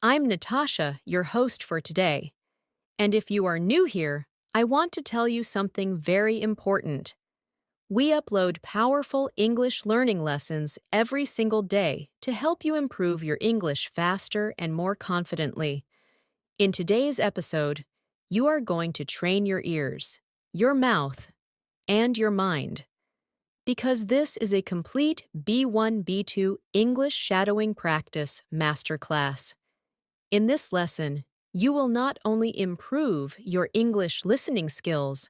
I'm Natasha, your host for today. And if you are new here, I want to tell you something very important. We upload powerful English learning lessons every single day to help you improve your English faster and more confidently. In today's episode, you are going to train your ears, your mouth, and your mind. Because this is a complete B1 B2 English shadowing practice masterclass. In this lesson, you will not only improve your English listening skills,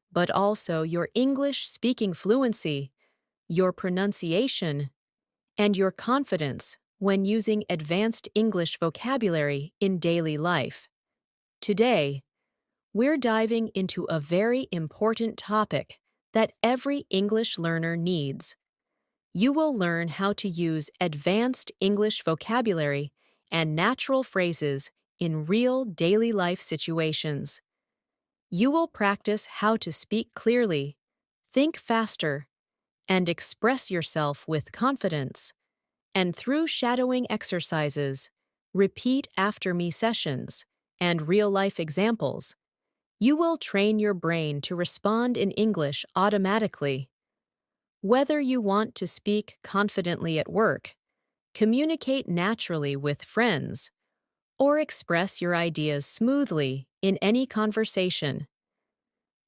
but also your English speaking fluency, your pronunciation, and your confidence when using advanced English vocabulary in daily life. Today, we're diving into a very important topic that every English learner needs. You will learn how to use advanced English vocabulary and natural phrases in real daily life situations. You will practice how to speak clearly, think faster, and express yourself with confidence. And through shadowing exercises, repeat after me sessions, and real life examples, you will train your brain to respond in English automatically. Whether you want to speak confidently at work, communicate naturally with friends, or express your ideas smoothly in any conversation,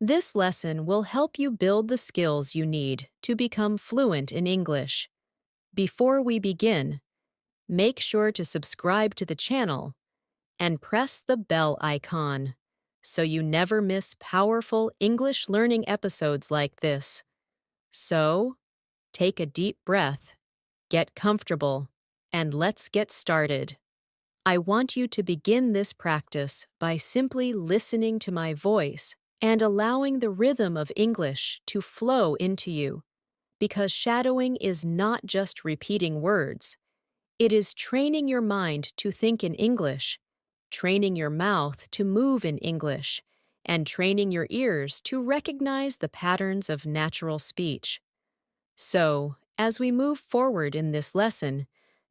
this lesson will help you build the skills you need to become fluent in English. Before we begin, make sure to subscribe to the channel and press the bell icon so you never miss powerful English learning episodes like this. So, take a deep breath, get comfortable, and let's get started. I want you to begin this practice by simply listening to my voice and allowing the rhythm of English to flow into you, because shadowing is not just repeating words. It is training your mind to think in English, training your mouth to move in English, and training your ears to recognize the patterns of natural speech. So, as we move forward in this lesson,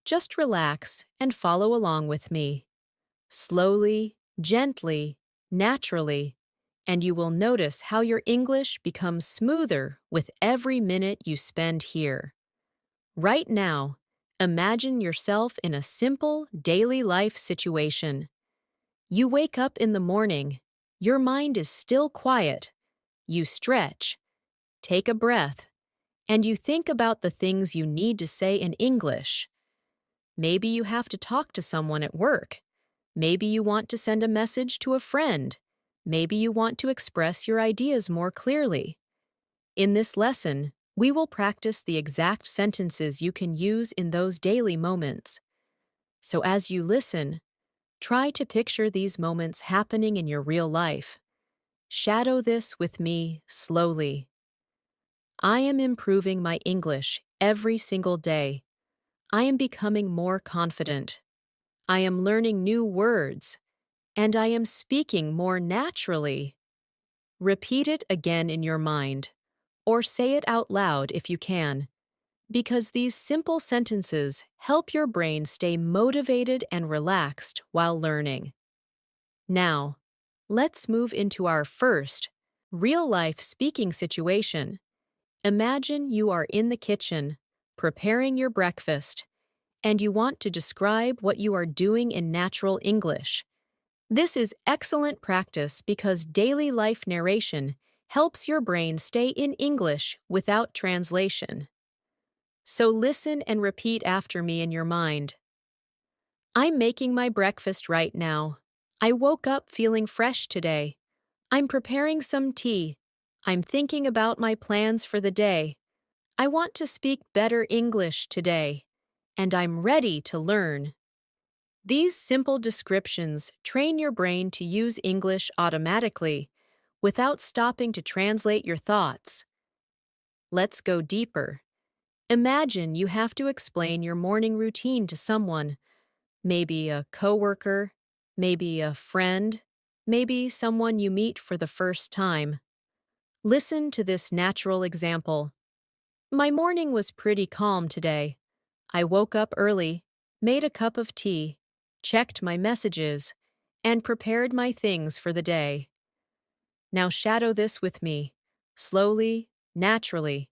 just relax and follow along with me. Slowly, gently, naturally, and you will notice how your English becomes smoother with every minute you spend here. Right now, imagine yourself in a simple daily life situation. You wake up in the morning, your mind is still quiet, you stretch, take a breath, and you think about the things you need to say in English. Maybe you have to talk to someone at work. Maybe you want to send a message to a friend. Maybe you want to express your ideas more clearly. In this lesson, we will practice the exact sentences you can use in those daily moments. So as you listen, try to picture these moments happening in your real life. Shadow this with me slowly. I am improving my English every single day. I am becoming more confident. I am learning new words, and I am speaking more naturally. Repeat it again in your mind, or say it out loud if you can, because these simple sentences help your brain stay motivated and relaxed while learning. Now, let's move into our first, real-life speaking situation. Imagine you are in the kitchen, preparing your breakfast, and you want to describe what you are doing in natural English. This is excellent practice because daily life narration helps your brain stay in English without translation. So listen and repeat after me in your mind. I'm making my breakfast right now. I woke up feeling fresh today. I'm preparing some tea. I'm thinking about my plans for the day. I want to speak better English today, and I'm ready to learn. These simple descriptions train your brain to use English automatically, without stopping to translate your thoughts. Let's go deeper. Imagine you have to explain your morning routine to someone, maybe a coworker, maybe a friend, maybe someone you meet for the first time. Listen to this natural example. My morning was pretty calm today. I woke up early, made a cup of tea, checked my messages, and prepared my things for the day. Now shadow this with me, slowly, naturally.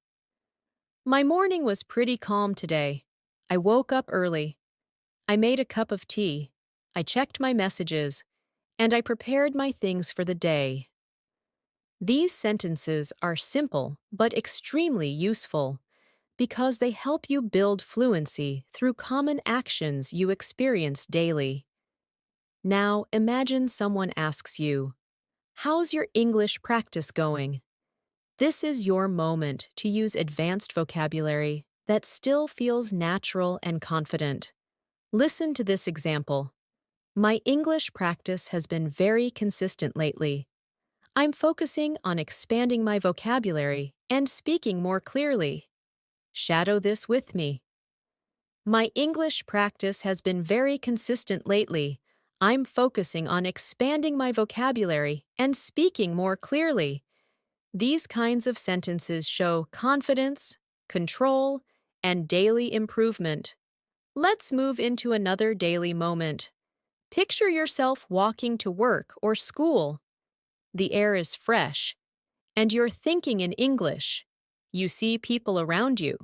My morning was pretty calm today. I woke up early. I made a cup of tea. I checked my messages, and I prepared my things for the day. These sentences are simple but extremely useful because they help you build fluency through common actions you experience daily. Now imagine someone asks you, "How's your English practice going?" This is your moment to use advanced vocabulary that still feels natural and confident. Listen to this example. My English practice has been very consistent lately. I'm focusing on expanding my vocabulary and speaking more clearly. Shadow this with me. My English practice has been very consistent lately. I'm focusing on expanding my vocabulary and speaking more clearly. These kinds of sentences show confidence, control, and daily improvement. Let's move into another daily moment. Picture yourself walking to work or school. The air is fresh, and you're thinking in English. You see people around you,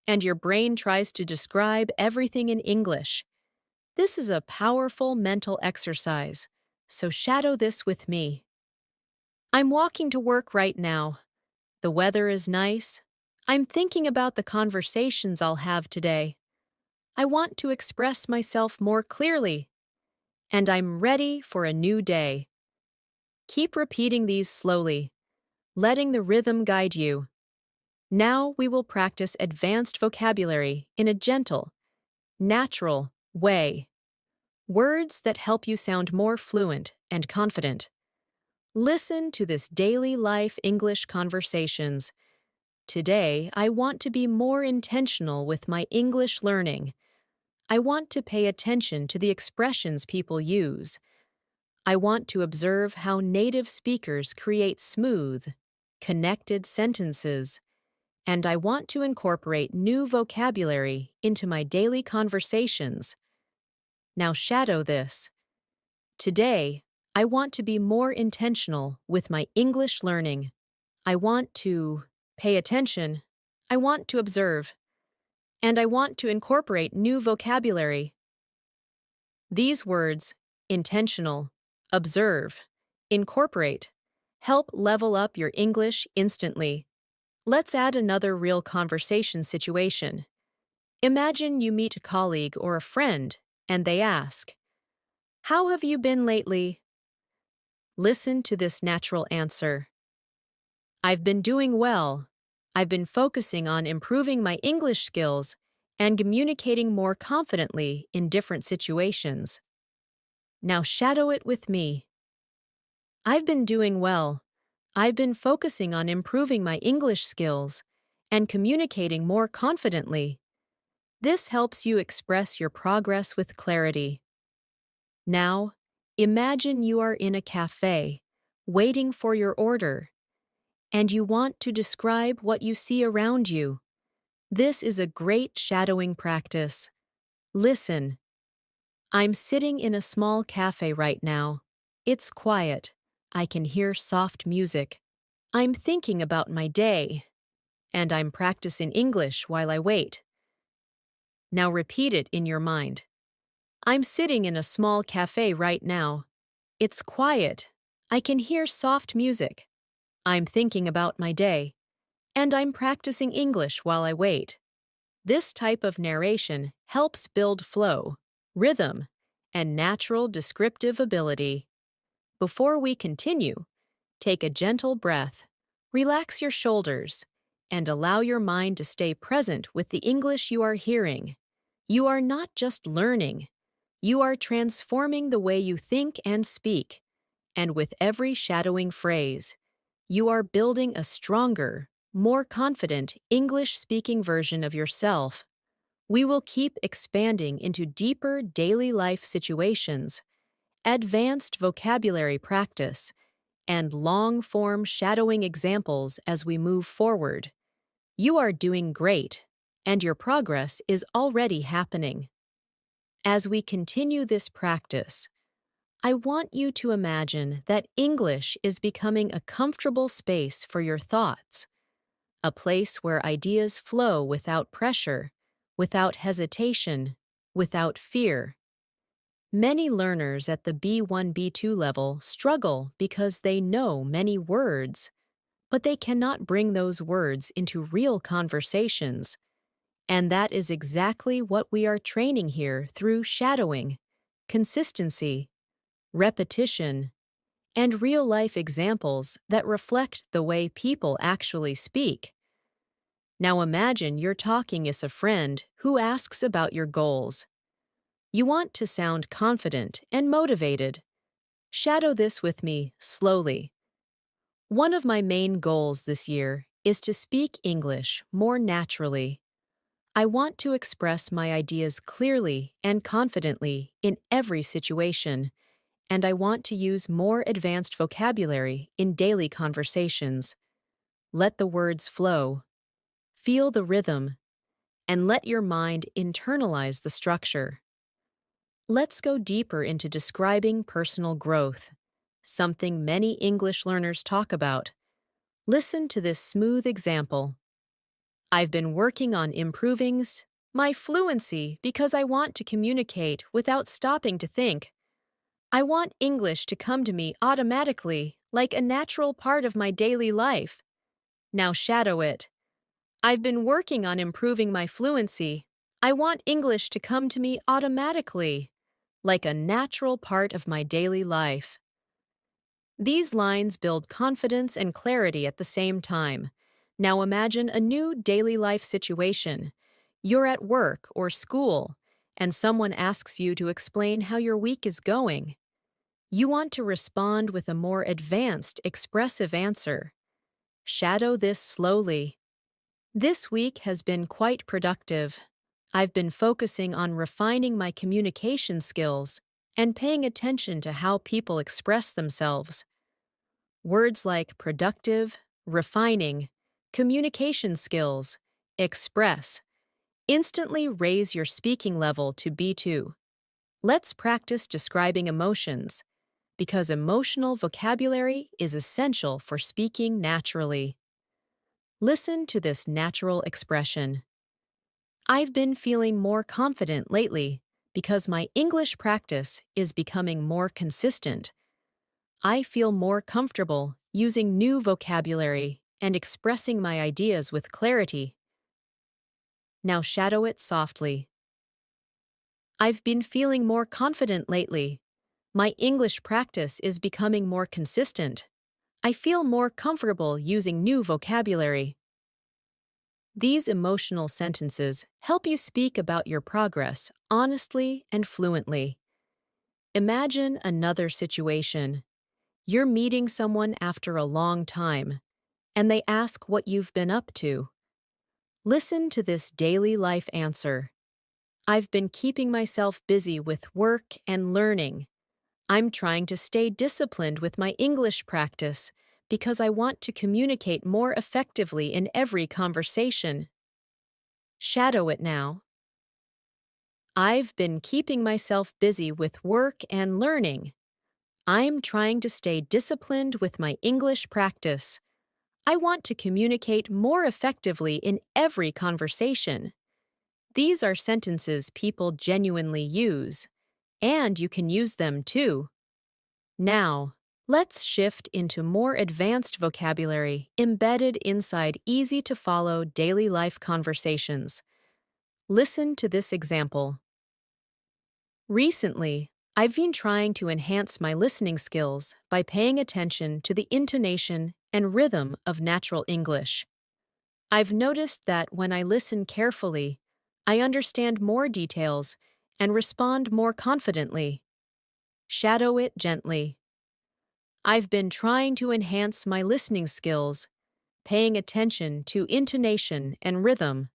and your brain tries to describe everything in English. This is a powerful mental exercise, so shadow this with me. I'm walking to work right now. The weather is nice. I'm thinking about the conversations I'll have today. I want to express myself more clearly, and I'm ready for a new day. Keep repeating these slowly, letting the rhythm guide you. Now we will practice advanced vocabulary in a gentle, natural way. Words that help you sound more fluent and confident. Listen to this daily life English conversations. Today, I want to be more intentional with my English learning. I want to pay attention to the expressions people use. I want to observe how native speakers create smooth, connected sentences. And I want to incorporate new vocabulary into my daily conversations. Now shadow this. Today, I want to be more intentional with my English learning. I want to pay attention. I want to observe. And I want to incorporate new vocabulary. These words, intentional, observe, incorporate, help level up your English instantly. Let's add another real conversation situation. Imagine you meet a colleague or a friend, and they ask, "How have you been lately?" Listen to this natural answer. "I've been doing well. I've been focusing on improving my English skills and communicating more confidently in different situations." Now shadow it with me. I've been doing well. I've been focusing on improving my English skills and communicating more confidently. This helps you express your progress with clarity. Now, imagine you are in a cafe, waiting for your order, and you want to describe what you see around you. This is a great shadowing practice. Listen. I'm sitting in a small cafe right now. It's quiet. I can hear soft music. I'm thinking about my day, and I'm practicing English while I wait. Now repeat it in your mind. I'm sitting in a small cafe right now. It's quiet. I can hear soft music. I'm thinking about my day, and I'm practicing English while I wait. This type of narration helps build flow, rhythm, and natural descriptive ability. Before we continue, take a gentle breath, relax your shoulders, and allow your mind to stay present with the English you are hearing. You are not just learning, you are transforming the way you think and speak. And with every shadowing phrase, you are building a stronger, more confident English-speaking version of yourself. We will keep expanding into deeper daily life situations, advanced vocabulary practice, and long-form shadowing examples as we move forward. You are doing great, and your progress is already happening. As we continue this practice, I want you to imagine that English is becoming a comfortable space for your thoughts, a place where ideas flow without pressure, without hesitation, without fear. Many learners at the B1 B2 level struggle because they know many words, but they cannot bring those words into real conversations. And that is exactly what we are training here through shadowing, consistency, repetition, and real-life examples that reflect the way people actually speak. Now imagine you're talking as a friend who asks about your goals. You want to sound confident and motivated. Shadow this with me slowly. One of my main goals this year is to speak English more naturally. I want to express my ideas clearly and confidently in every situation, and I want to use more advanced vocabulary in daily conversations. Let the words flow, feel the rhythm, and let your mind internalize the structure. Let's go deeper into describing personal growth, something many English learners talk about. Listen to this smooth example. I've been working on improving my fluency because I want to communicate without stopping to think. I want English to come to me automatically, like a natural part of my daily life. Now shadow it. I've been working on improving my fluency. I want English to come to me automatically, like a natural part of my daily life. These lines build confidence and clarity at the same time. Now imagine a new daily life situation. You're at work or school, and someone asks you to explain how your week is going. You want to respond with a more advanced, expressive answer. Shadow this slowly. This week has been quite productive. I've been focusing on refining my communication skills and paying attention to how people express themselves. Words like productive, refining, communication skills, express instantly raise your speaking level to B2. Let's practice describing emotions, because emotional vocabulary is essential for speaking naturally. Listen to this natural expression. I've been feeling more confident lately because my English practice is becoming more consistent. I feel more comfortable using new vocabulary and expressing my ideas with clarity. Now shadow it softly. I've been feeling more confident lately. My English practice is becoming more consistent. I feel more comfortable using new vocabulary. These emotional sentences help you speak about your progress honestly and fluently. Imagine another situation. You're meeting someone after a long time, and they ask what you've been up to. Listen to this daily life answer. I've been keeping myself busy with work and learning. I'm trying to stay disciplined with my English practice because I want to communicate more effectively in every conversation. Shadow it now. I've been keeping myself busy with work and learning. I'm trying to stay disciplined with my English practice. I want to communicate more effectively in every conversation. These are sentences people genuinely use, and you can use them too. Now, let's shift into more advanced vocabulary embedded inside easy-to-follow daily life conversations. Listen to this example. Recently, I've been trying to enhance my listening skills by paying attention to the intonation and rhythm of natural English. I've noticed that when I listen carefully, I understand more details and respond more confidently. Shadow it gently. I've been trying to enhance my listening skills, paying attention to intonation and rhythm.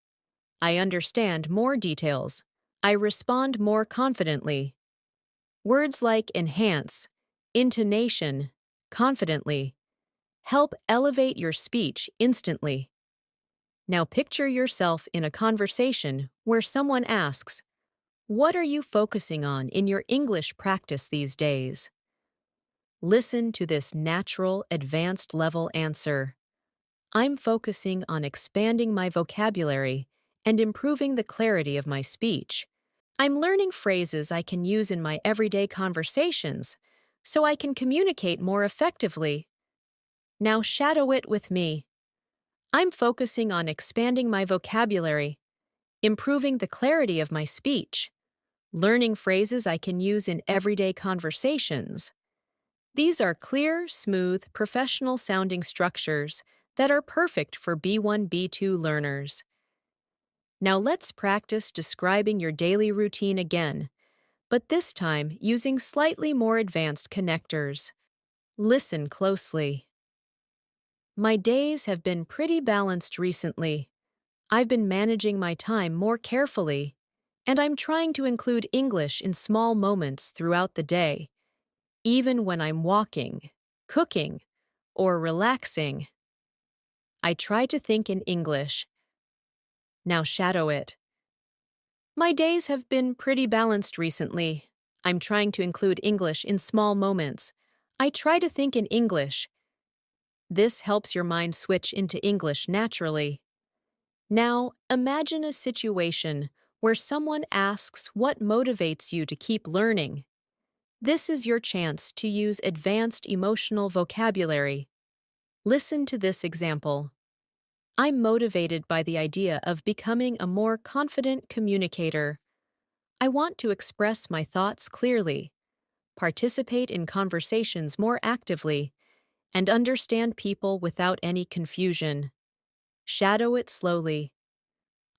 I understand more details. I respond more confidently. Words like enhance, intonation, confidently help elevate your speech instantly. Now picture yourself in a conversation where someone asks, What are you focusing on in your English practice these days? Listen to this natural, advanced level answer. I'm focusing on expanding my vocabulary and improving the clarity of my speech. I'm learning phrases I can use in my everyday conversations so I can communicate more effectively. Now shadow it with me. I'm focusing on expanding my vocabulary, improving the clarity of my speech, learning phrases I can use in everyday conversations. These are clear, smooth, professional sounding structures that are perfect for B1, B2 learners. Now let's practice describing your daily routine again, but this time using slightly more advanced connectors. Listen closely. My days have been pretty balanced recently. I've been managing my time more carefully, and I'm trying to include English in small moments throughout the day, even when I'm walking, cooking, or relaxing. I try to think in English. Now shadow it. My days have been pretty balanced recently. I'm trying to include English in small moments. I try to think in English. This helps your mind switch into English naturally. Now, imagine a situation where someone asks what motivates you to keep learning. This is your chance to use advanced emotional vocabulary. Listen to this example. I'm motivated by the idea of becoming a more confident communicator. I want to express my thoughts clearly, participate in conversations more actively, and understand people without any confusion. Shadow it slowly.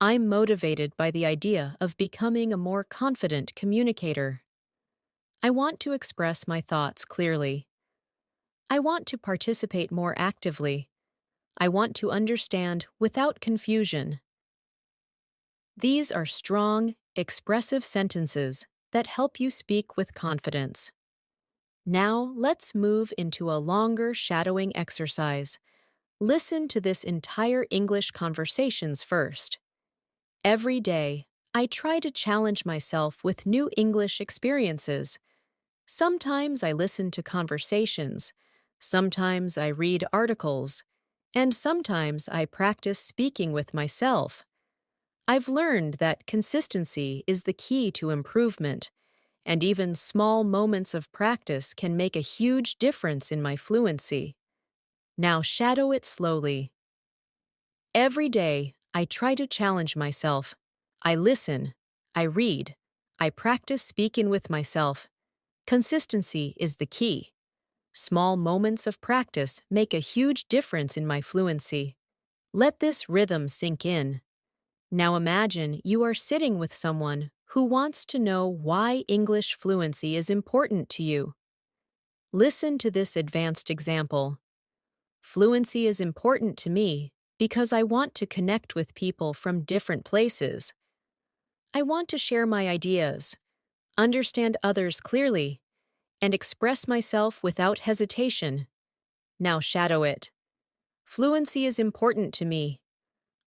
I'm motivated by the idea of becoming a more confident communicator. I want to express my thoughts clearly. I want to participate more actively. I want to understand without confusion. These are strong, expressive sentences that help you speak with confidence. Now, let's move into a longer shadowing exercise. Listen to this entire English conversations first. Every day, I try to challenge myself with new English experiences. Sometimes I listen to conversations, sometimes I read articles, and sometimes I practice speaking with myself. I've learned that consistency is the key to improvement, and even small moments of practice can make a huge difference in my fluency. Now shadow it slowly. Every day, I try to challenge myself. I listen, I read, I practice speaking with myself. Consistency is the key. Small moments of practice make a huge difference in my fluency. Let this rhythm sink in. Now imagine you are sitting with someone who wants to know why English fluency is important to you. Listen to this advanced example. Fluency is important to me because I want to connect with people from different places. I want to share my ideas, understand others clearly, and express myself without hesitation. Now shadow it. Fluency is important to me.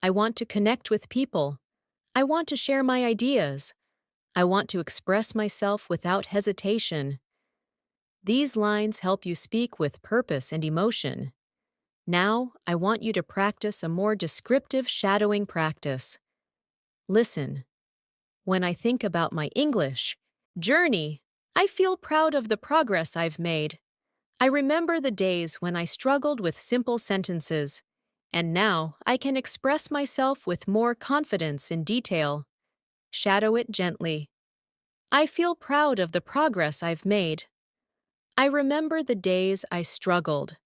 I want to connect with people. I want to share my ideas. I want to express myself without hesitation. These lines help you speak with purpose and emotion. Now, I want you to practice a more descriptive shadowing practice. Listen. When I think about my English journey, I feel proud of the progress I've made. I remember the days when I struggled with simple sentences, and now I can express myself with more confidence and detail. Shadow it gently. I feel proud of the progress I've made. I remember the days I struggled.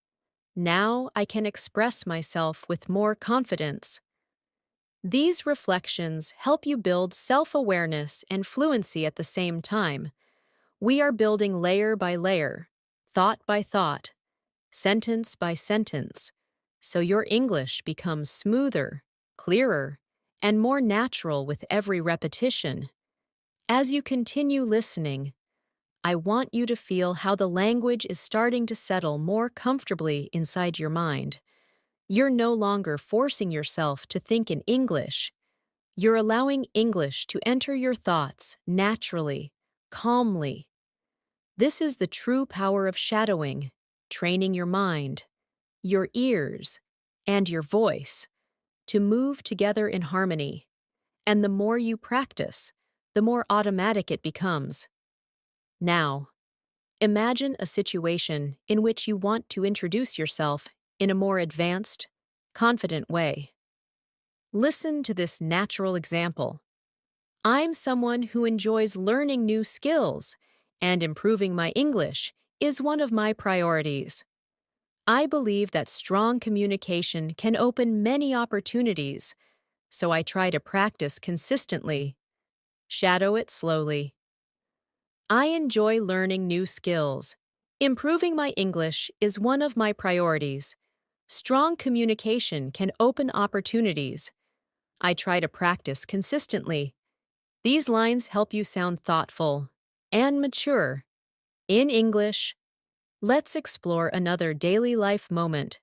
Now I can express myself with more confidence. These reflections help you build self-awareness and fluency at the same time. We are building layer by layer, thought by thought, sentence by sentence, so your English becomes smoother, clearer, and more natural with every repetition. As you continue listening, I want you to feel how the language is starting to settle more comfortably inside your mind. You're no longer forcing yourself to think in English. You're allowing English to enter your thoughts naturally, calmly. This is the true power of shadowing, training your mind, your ears, and your voice to move together in harmony. And the more you practice, the more automatic it becomes. Now, imagine a situation in which you want to introduce yourself in a more advanced, confident way. Listen to this natural example. I'm someone who enjoys learning new skills, and improving my English is one of my priorities. I believe that strong communication can open many opportunities, so I try to practice consistently. Shadow it slowly. I enjoy learning new skills. Improving my English is one of my priorities. Strong communication can open opportunities. I try to practice consistently. These lines help you sound thoughtful and mature. In English, let's explore another daily life moment.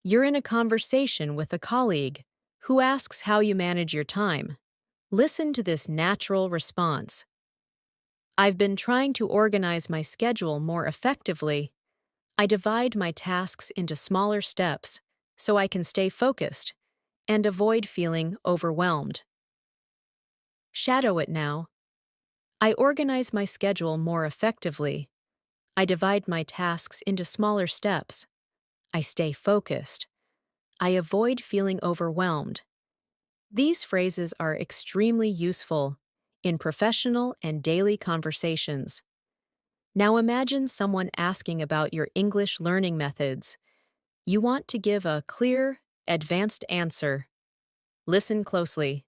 You're in a conversation with a colleague who asks how you manage your time. Listen to this natural response. I've been trying to organize my schedule more effectively. I divide my tasks into smaller steps so I can stay focused and avoid feeling overwhelmed. Shadow it now. I organize my schedule more effectively. I divide my tasks into smaller steps. I stay focused. I avoid feeling overwhelmed. These phrases are extremely useful in professional and daily conversations. Now imagine someone asking about your English learning methods. You want to give a clear, advanced answer. Listen closely.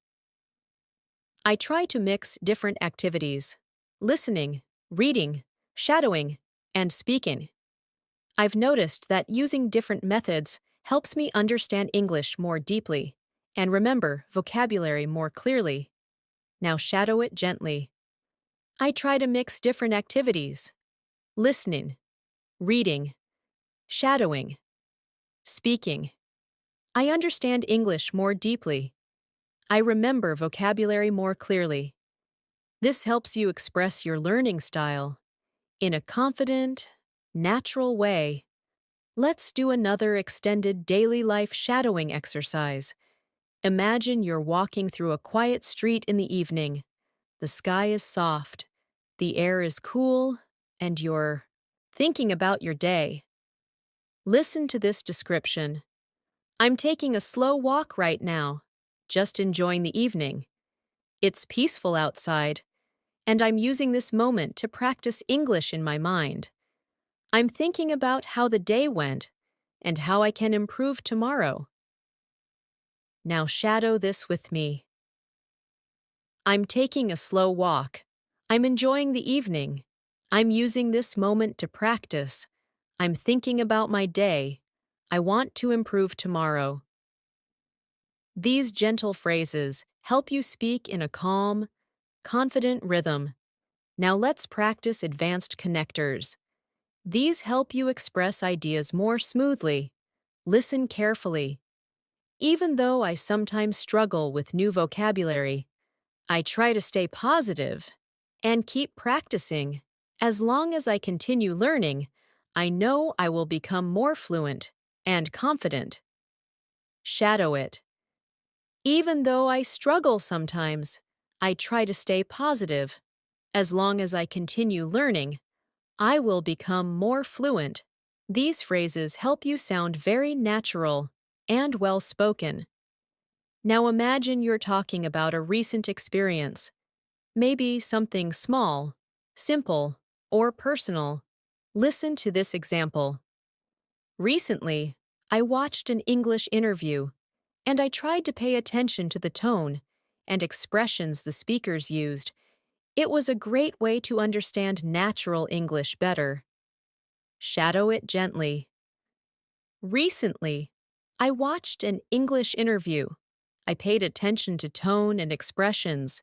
I try to mix different activities: listening, reading, shadowing, and speaking. I've noticed that using different methods helps me understand English more deeply and remember vocabulary more clearly. Now shadow it gently. I try to mix different activities: listening, reading, shadowing, speaking. I understand English more deeply. I remember vocabulary more clearly. This helps you express your learning style in a confident, natural way. Let's do another extended daily life shadowing exercise. Imagine you're walking through a quiet street in the evening. The sky is soft, the air is cool, and you're thinking about your day. Listen to this description. I'm taking a slow walk right now, just enjoying the evening. It's peaceful outside, and I'm using this moment to practice English in my mind. I'm thinking about how the day went and how I can improve tomorrow. Now shadow this with me. I'm taking a slow walk. I'm enjoying the evening. I'm using this moment to practice. I'm thinking about my day. I want to improve tomorrow. These gentle phrases help you speak in a calm, confident rhythm. Now let's practice advanced connectors. These help you express ideas more smoothly. Listen carefully. Even though I sometimes struggle with new vocabulary, I try to stay positive and keep practicing. As long as I continue learning, I know I will become more fluent and confident. Shadow it. Even though I struggle sometimes, I try to stay positive. As long as I continue learning, I will become more fluent. These phrases help you sound very natural and well-spoken. Now imagine you're talking about a recent experience, maybe something small, simple, or personal. Listen to this example. Recently, I watched an English interview, and I tried to pay attention to the tone and expressions the speakers used. It was a great way to understand natural English better. Shadow it gently. Recently, I watched an English interview. I paid attention to tone and expressions.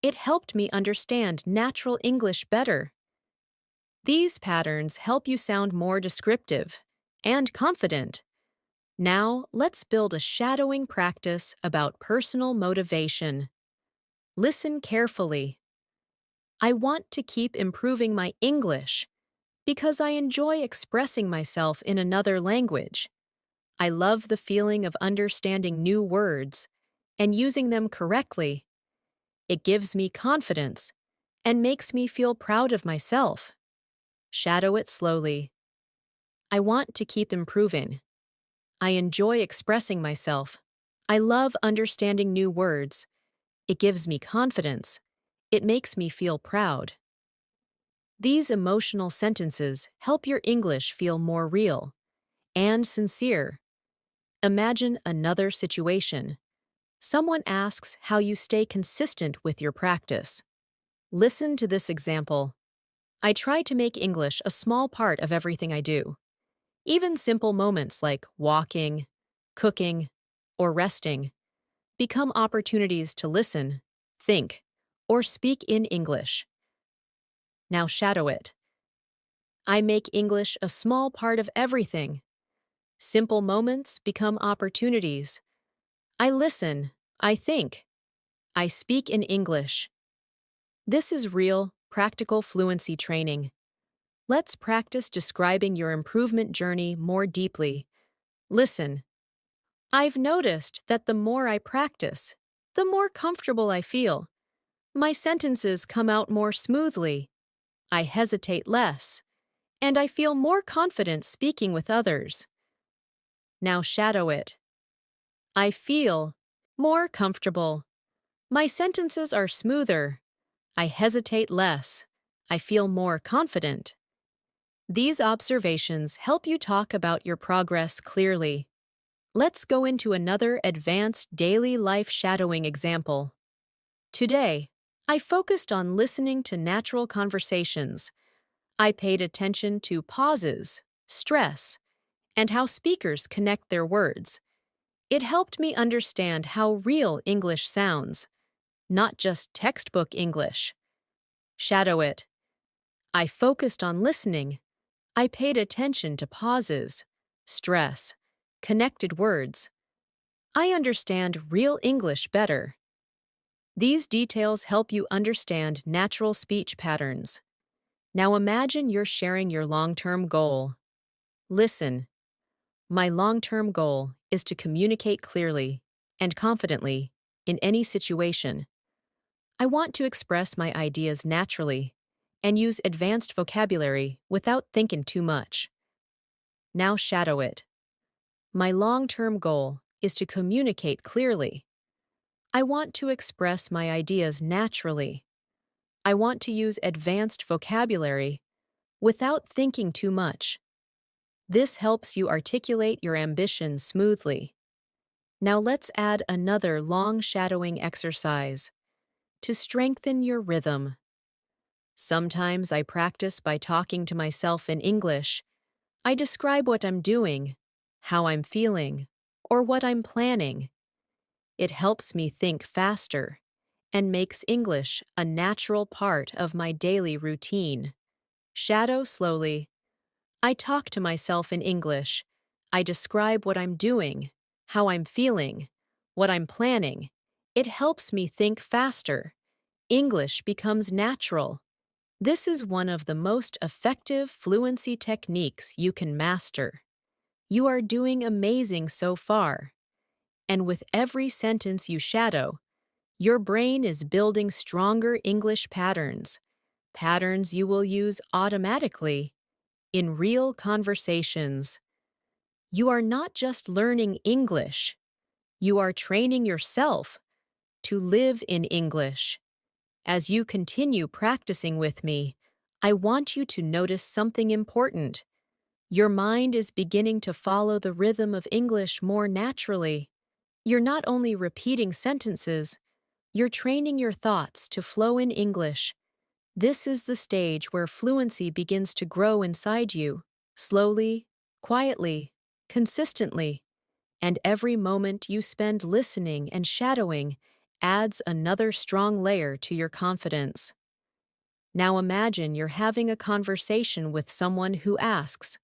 It helped me understand natural English better. These patterns help you sound more descriptive and confident. Now, let's build a shadowing practice about personal motivation. Listen carefully. I want to keep improving my English because I enjoy expressing myself in another language. I love the feeling of understanding new words and using them correctly. It gives me confidence and makes me feel proud of myself. Shadow it slowly. I want to keep improving. I enjoy expressing myself. I love understanding new words. It gives me confidence. It makes me feel proud. These emotional sentences help your English feel more real and sincere. Imagine another situation. Someone asks how you stay consistent with your practice. Listen to this example. I try to make English a small part of everything I do. Even simple moments like walking, cooking, or resting become opportunities to listen, think, or speak in English. Now shadow it. I make English a small part of everything. Simple moments become opportunities. I listen, I think, I speak in English. This is real, practical fluency training. Let's practice describing your improvement journey more deeply. Listen. I've noticed that the more I practice, the more comfortable I feel. My sentences come out more smoothly. I hesitate less, and I feel more confident speaking with others. Now shadow it. I feel more comfortable. My sentences are smoother. I hesitate less. I feel more confident. These observations help you talk about your progress clearly. Let's go into another advanced daily life shadowing example. Today, I focused on listening to natural conversations. I paid attention to pauses, stress, and how speakers connect their words. It helped me understand how real English sounds, not just textbook English. Shadow it. I focused on listening. I paid attention to pauses, stress, connected words. I understand real English better. These details help you understand natural speech patterns. Now imagine you're sharing your long-term goal. Listen. My long-term goal is to communicate clearly and confidently in any situation. I want to express my ideas naturally and use advanced vocabulary without thinking too much. Now shadow it. My long-term goal is to communicate clearly. I want to express my ideas naturally. I want to use advanced vocabulary without thinking too much. This helps you articulate your ambition smoothly. Now let's add another long shadowing exercise to strengthen your rhythm. Sometimes I practice by talking to myself in English. I describe what I'm doing, how I'm feeling, or what I'm planning. It helps me think faster and makes English a natural part of my daily routine. Shadow slowly. I talk to myself in English. I describe what I'm doing, how I'm feeling, what I'm planning. It helps me think faster. English becomes natural. This is one of the most effective fluency techniques you can master. You are doing amazing so far. And with every sentence you shadow, your brain is building stronger English patterns, patterns you will use automatically in real conversations. You are not just learning English, you are training yourself to live in English. As you continue practicing with me, I want you to notice something important. Your mind is beginning to follow the rhythm of English more naturally. You're not only repeating sentences, you're training your thoughts to flow in English. This is the stage where fluency begins to grow inside you, slowly, quietly, consistently, and every moment you spend listening and shadowing adds another strong layer to your confidence. Now imagine you're having a conversation with someone who asks,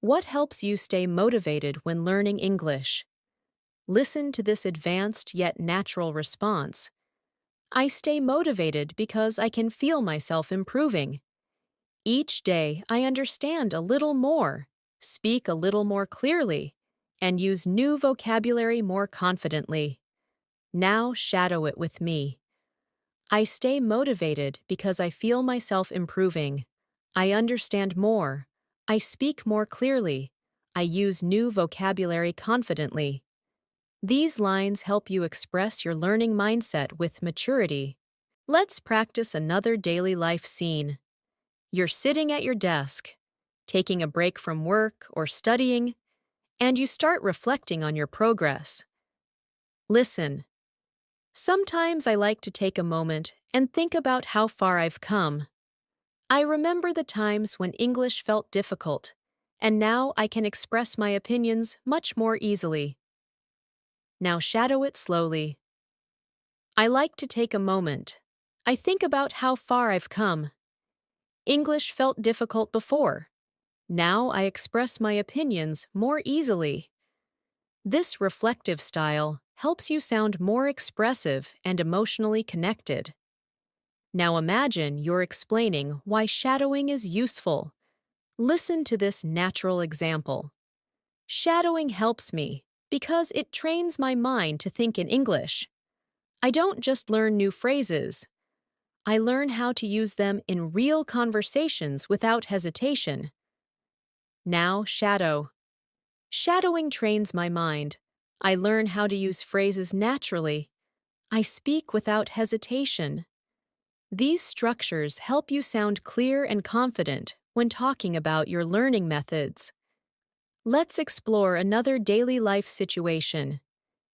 "What helps you stay motivated when learning English?" Listen to this advanced yet natural response. I stay motivated because I can feel myself improving. Each day, I understand a little more, speak a little more clearly, and use new vocabulary more confidently. Now shadow it with me. I stay motivated because I feel myself improving. I understand more. I speak more clearly. I use new vocabulary confidently. These lines help you express your learning mindset with maturity. Let's practice another daily life scene. You're sitting at your desk, taking a break from work or studying, and you start reflecting on your progress. Listen. Sometimes I like to take a moment and think about how far I've come. I remember the times when English felt difficult, and now I can express my opinions much more easily. Now shadow it slowly. I like to take a moment. I think about how far I've come. English felt difficult before. Now I express my opinions more easily. This reflective style helps you sound more expressive and emotionally connected. Now imagine you're explaining why shadowing is useful. Listen to this natural example. Shadowing helps me because it trains my mind to think in English. I don't just learn new phrases. I learn how to use them in real conversations without hesitation. Now shadow. Shadowing trains my mind. I learn how to use phrases naturally. I speak without hesitation. These structures help you sound clear and confident when talking about your learning methods. Let's explore another daily life situation.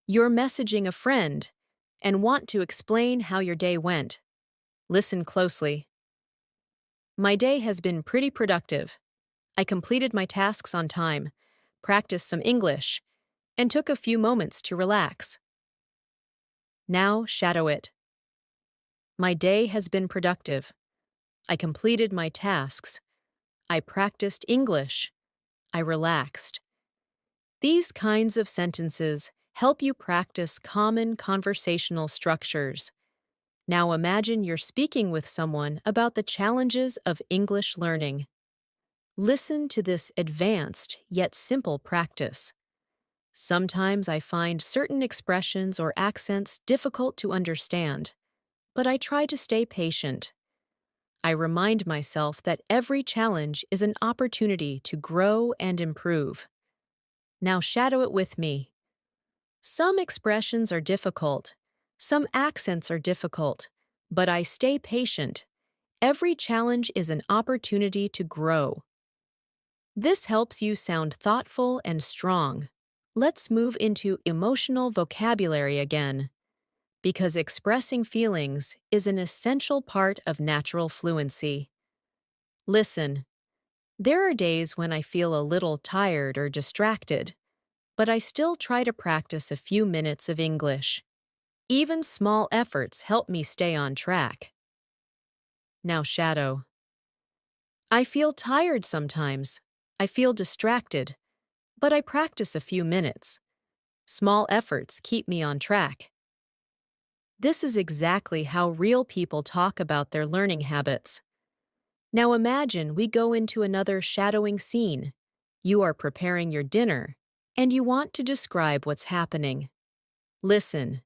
You're messaging a friend and want to explain how your day went. Listen closely. My day has been pretty productive. I completed my tasks on time, practiced some English, and took a few moments to relax. Now shadow it. My day has been productive. I completed my tasks. I practiced English. I relaxed. These kinds of sentences help you practice common conversational structures. Now imagine you're speaking with someone about the challenges of English learning. Listen to this advanced yet simple practice. Sometimes I find certain expressions or accents difficult to understand, but I try to stay patient. I remind myself that every challenge is an opportunity to grow and improve. Now shadow it with me. Some expressions are difficult. Some accents are difficult. But I stay patient. Every challenge is an opportunity to grow. This helps you sound thoughtful and strong. Let's move into emotional vocabulary again, because expressing feelings is an essential part of natural fluency. Listen. There are days when I feel a little tired or distracted, but I still try to practice a few minutes of English. Even small efforts help me stay on track. Now shadow. I feel tired sometimes. I feel distracted, but I practice a few minutes. Small efforts keep me on track. This is exactly how real people talk about their learning habits. Now imagine we go into another shadowing scene. You are preparing your dinner, and you want to describe what's happening. Listen.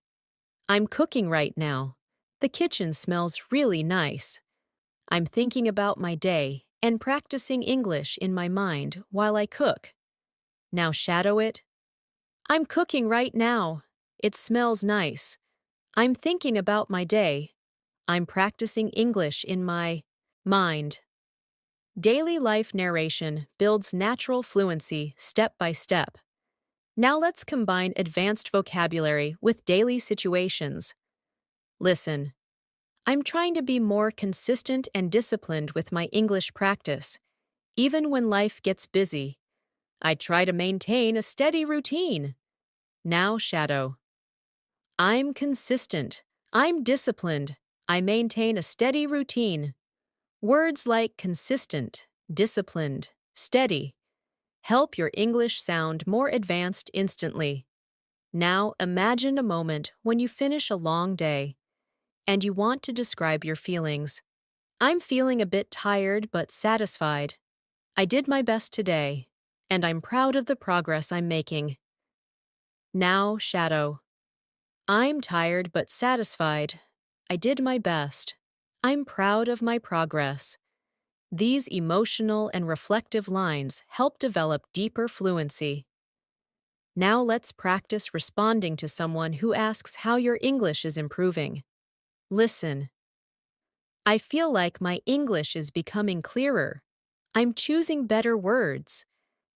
I'm cooking right now. The kitchen smells really nice. I'm thinking about my day and practicing English in my mind while I cook. Now shadow it. I'm cooking right now. It smells nice. I'm thinking about my day. I'm practicing English in my mind. Daily life narration builds natural fluency step by step. Now let's combine advanced vocabulary with daily situations. Listen. I'm trying to be more consistent and disciplined with my English practice, even when life gets busy. I try to maintain a steady routine. Now shadow. I'm consistent. I'm disciplined. I maintain a steady routine. Words like consistent, disciplined, steady help your English sound more advanced instantly. Now imagine a moment when you finish a long day and you want to describe your feelings. I'm feeling a bit tired but satisfied. I did my best today, and I'm proud of the progress I'm making. Now, shadow. I'm tired but satisfied. I did my best. I'm proud of my progress. These emotional and reflective lines help develop deeper fluency. Now let's practice responding to someone who asks how your English is improving. Listen. I feel like my English is becoming clearer. I'm choosing better words,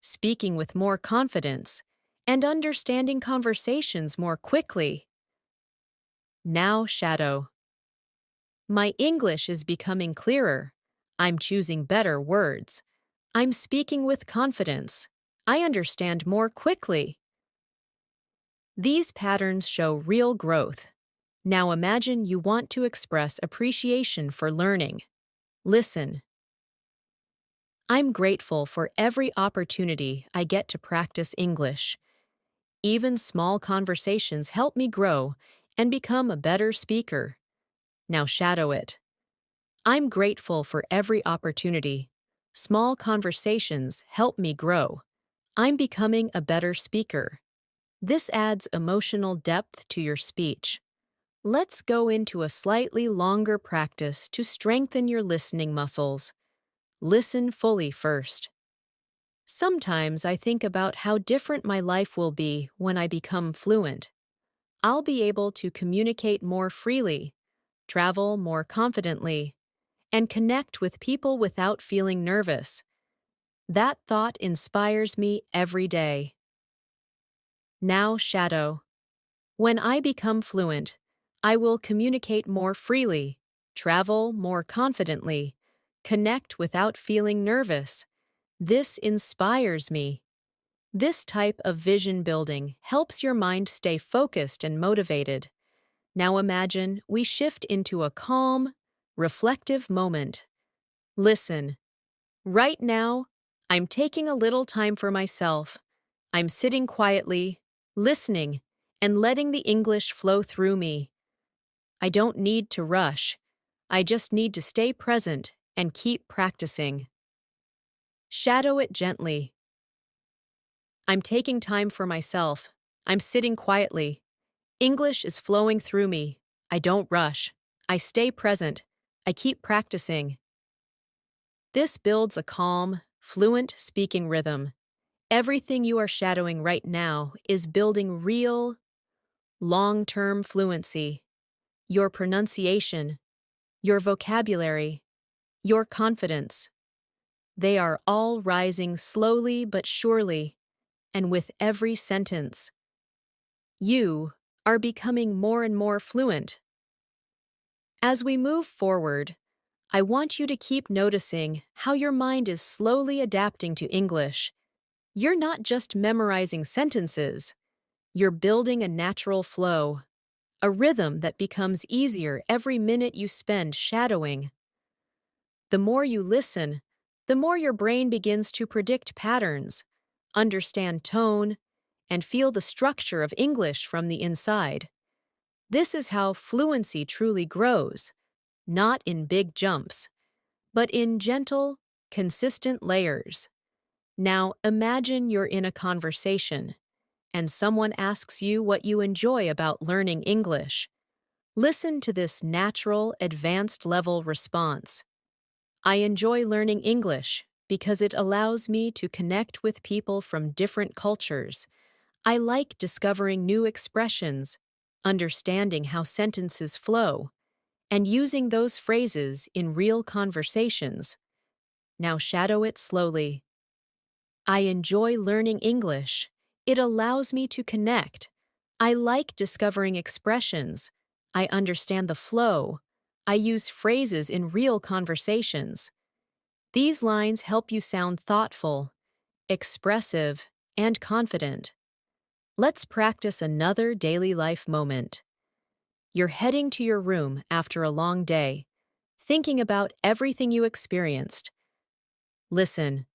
speaking with more confidence, and understanding conversations more quickly. Now, shadow. My English is becoming clearer. I'm choosing better words. I'm speaking with confidence. I understand more quickly. These patterns show real growth. Now imagine you want to express appreciation for learning. Listen. I'm grateful for every opportunity I get to practice English. Even small conversations help me grow and become a better speaker. Now shadow it. I'm grateful for every opportunity. Small conversations help me grow. I'm becoming a better speaker. This adds emotional depth to your speech. Let's go into a slightly longer practice to strengthen your listening muscles. Listen fully first. Sometimes I think about how different my life will be when I become fluent. I'll be able to communicate more freely, travel more confidently, and connect with people without feeling nervous. That thought inspires me every day. Now, shadow. When I become fluent, I will communicate more freely, travel more confidently, connect without feeling nervous. This inspires me. This type of vision building helps your mind stay focused and motivated. Now imagine we shift into a calm, reflective moment. Listen. Right now, I'm taking a little time for myself. I'm sitting quietly, listening, and letting the English flow through me. I don't need to rush. I just need to stay present and keep practicing. Shadow it gently. I'm taking time for myself. I'm sitting quietly. English is flowing through me. I don't rush. I stay present. I keep practicing. This builds a calm, fluent speaking rhythm. Everything you are shadowing right now is building real, long-term fluency. Your pronunciation, your vocabulary, your confidence. They are all rising slowly but surely, and with every sentence. You are becoming more and more fluent. As we move forward, I want you to keep noticing how your mind is slowly adapting to English. You're not just memorizing sentences, you're building a natural flow, a rhythm that becomes easier every minute you spend shadowing. The more you listen, the more your brain begins to predict patterns, understand tone, and feel the structure of English from the inside. This is how fluency truly grows, not in big jumps, but in gentle, consistent layers. Now imagine you're in a conversation, and someone asks you what you enjoy about learning English. Listen to this natural, advanced level response. I enjoy learning English because it allows me to connect with people from different cultures. I like discovering new expressions, understanding how sentences flow, and using those phrases in real conversations. Now shadow it slowly. I enjoy learning English. It allows me to connect. I like discovering expressions. I understand the flow. I use phrases in real conversations. These lines help you sound thoughtful, expressive, and confident. Let's practice another daily life moment. You're heading to your room after a long day, thinking about everything you experienced. Listen.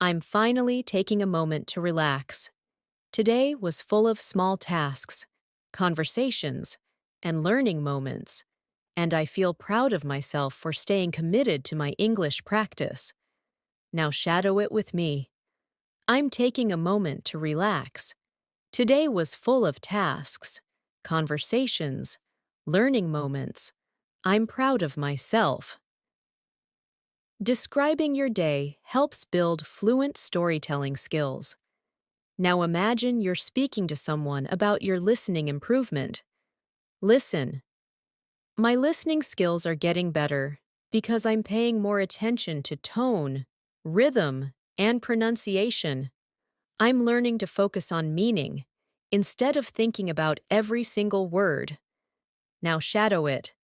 I'm finally taking a moment to relax. Today was full of small tasks, conversations, and learning moments, and I feel proud of myself for staying committed to my English practice. Now shadow it with me. I'm taking a moment to relax. Today was full of tasks, conversations, learning moments. I'm proud of myself. Describing your day helps build fluent storytelling skills. Now imagine you're speaking to someone about your listening improvement. Listen. My listening skills are getting better because I'm paying more attention to tone, rhythm, and pronunciation. I'm learning to focus on meaning instead of thinking about every single word. Now shadow it.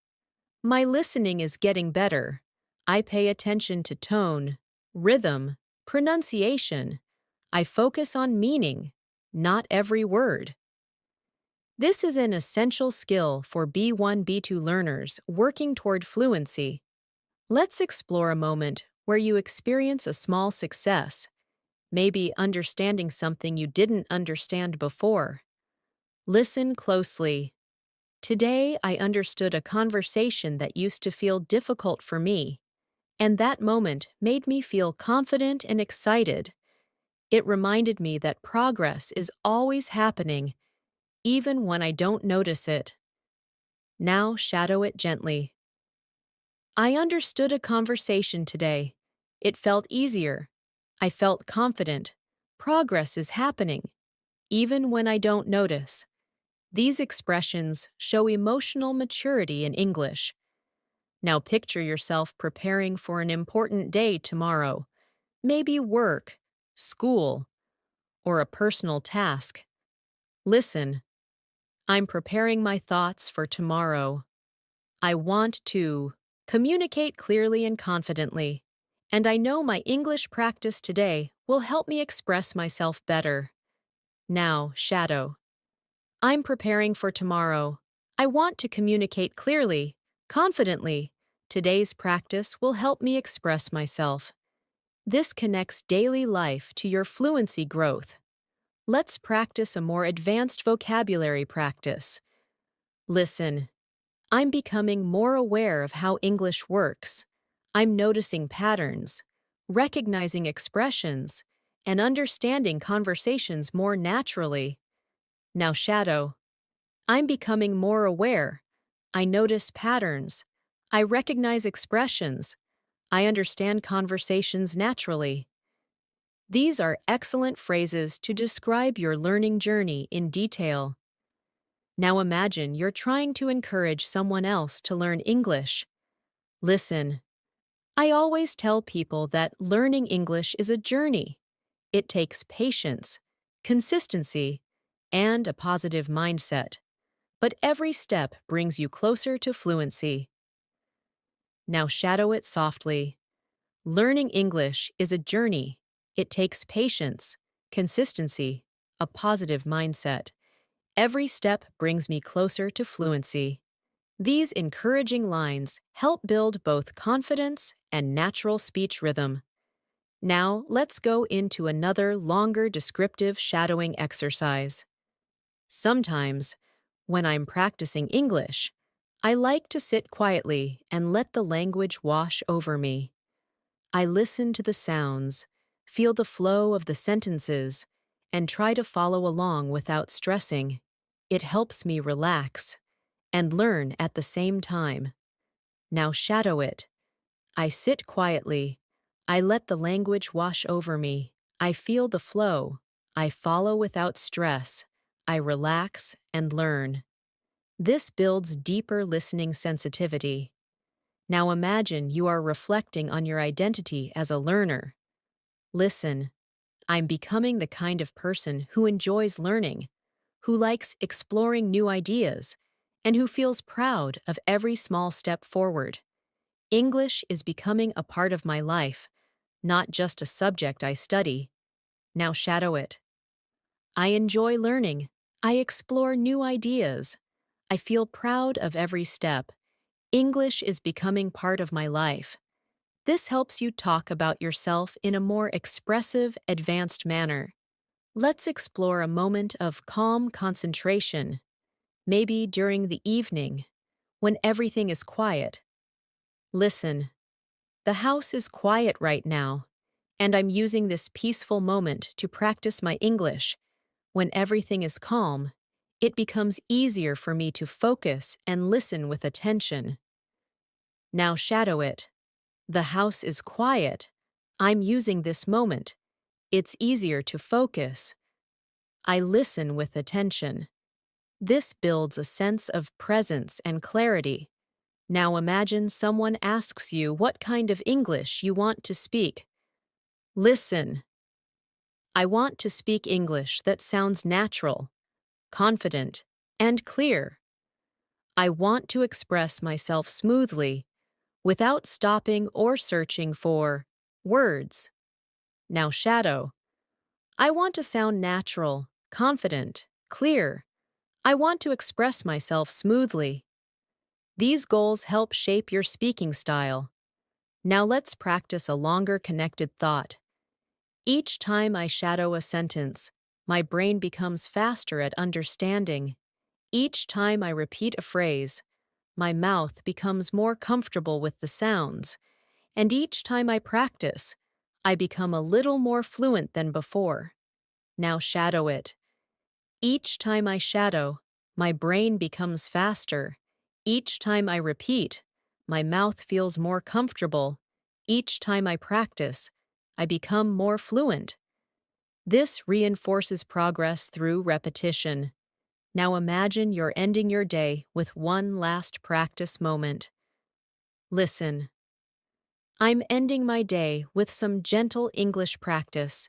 My listening is getting better. I pay attention to tone, rhythm, pronunciation. I focus on meaning, not every word. This is an essential skill for B1, B2 learners working toward fluency. Let's explore a moment where you experience a small success, maybe understanding something you didn't understand before. Listen closely. Today, I understood a conversation that used to feel difficult for me, and that moment made me feel confident and excited. It reminded me that progress is always happening, even when I don't notice it. Now shadow it gently. I understood a conversation today. It felt easier. I felt confident. Progress is happening, even when I don't notice. These expressions show emotional maturity in English. Now picture yourself preparing for an important day tomorrow, maybe work, school, or a personal task. Listen. I'm preparing my thoughts for tomorrow. I want to communicate clearly and confidently, and I know my English practice today will help me express myself better. Now, shadow. I'm preparing for tomorrow. I want to communicate clearly, confidently. Today's practice will help me express myself. This connects daily life to your fluency growth. Let's practice a more advanced vocabulary practice. Listen. I'm becoming more aware of how English works. I'm noticing patterns, recognizing expressions, and understanding conversations more naturally. Now shadow. I'm becoming more aware. I notice patterns. I recognize expressions. I understand conversations naturally. These are excellent phrases to describe your learning journey in detail. Now imagine you're trying to encourage someone else to learn English. Listen. I always tell people that learning English is a journey. It takes patience, consistency, and a positive mindset. But every step brings you closer to fluency. Now shadow it softly. Learning English is a journey. It takes patience, consistency, a positive mindset. Every step brings me closer to fluency. These encouraging lines help build both confidence and natural speech rhythm. Now, let's go into another longer descriptive shadowing exercise. Sometimes, when I'm practicing English, I like to sit quietly and let the language wash over me. I listen to the sounds, feel the flow of the sentences, and try to follow along without stressing. It helps me relax and learn at the same time. Now shadow it. I sit quietly. I let the language wash over me. I feel the flow. I follow without stress. I relax and learn. This builds deeper listening sensitivity. Now imagine you are reflecting on your identity as a learner. Listen. I'm becoming the kind of person who enjoys learning, who likes exploring new ideas, and who feels proud of every small step forward. English is becoming a part of my life, not just a subject I study. Now shadow it. I enjoy learning. I explore new ideas. I feel proud of every step. English is becoming part of my life. This helps you talk about yourself in a more expressive, advanced manner. Let's explore a moment of calm concentration. maybe during the evening, when everything is quiet. Listen, the house is quiet right now, and I'm using this peaceful moment to practice my English. When everything is calm, it becomes easier for me to focus and listen with attention. Now shadow it. The house is quiet. I'm using this moment. It's easier to focus. I listen with attention. This builds a sense of presence and clarity. Now imagine someone asks you what kind of English you want to speak. Listen. I want to speak English that sounds natural, confident, and clear. I want to express myself smoothly, without stopping or searching for words. Now shadow. I want to sound natural, confident, clear. I want to express myself smoothly. These goals help shape your speaking style. Now let's practice a longer connected thought. Each time I shadow a sentence, my brain becomes faster at understanding. Each time I repeat a phrase, my mouth becomes more comfortable with the sounds. And each time I practice, I become a little more fluent than before. Now shadow it. Each time I shadow, my brain becomes faster. Each time I repeat, my mouth feels more comfortable. Each time I practice, I become more fluent. This reinforces progress through repetition. Now imagine you're ending your day with one last practice moment. Listen. I'm ending my day with some gentle English practice.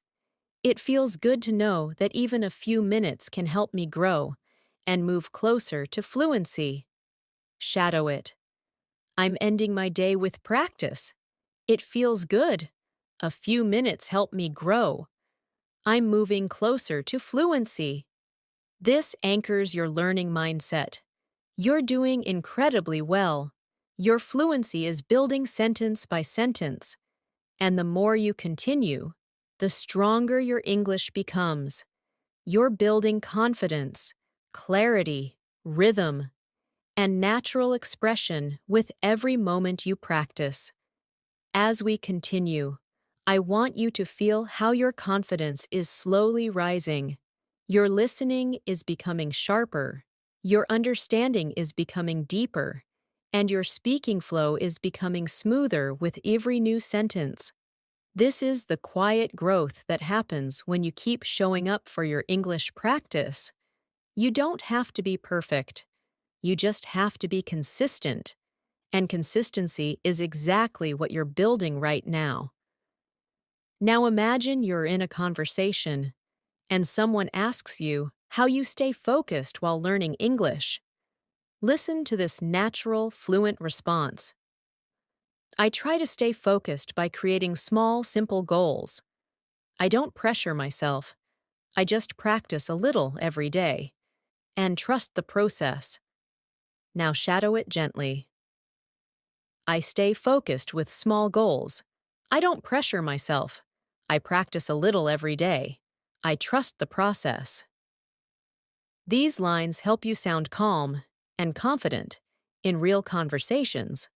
It feels good to know that even a few minutes can help me grow and move closer to fluency. Shadow it. I'm ending my day with practice. It feels good. A few minutes help me grow. I'm moving closer to fluency. This anchors your learning mindset. You're doing incredibly well. Your fluency is building sentence by sentence. And the more you continue, the stronger your English becomes. You're building confidence, clarity, rhythm, and natural expression with every moment you practice. As we continue, I want you to feel how your confidence is slowly rising. Your listening is becoming sharper, your understanding is becoming deeper, and your speaking flow is becoming smoother with every new sentence. This is the quiet growth that happens when you keep showing up for your English practice. You don't have to be perfect. You just have to be consistent. And consistency is exactly what you're building right now. Now imagine you're in a conversation, and someone asks you how you stay focused while learning English. Listen to this natural, fluent response. I try to stay focused by creating small, simple goals. I don't pressure myself. I just practice a little every day. And trust the process. Now shadow it gently. I stay focused with small goals. I don't pressure myself. I practice a little every day. I trust the process. These lines help you sound calm and confident in real conversations.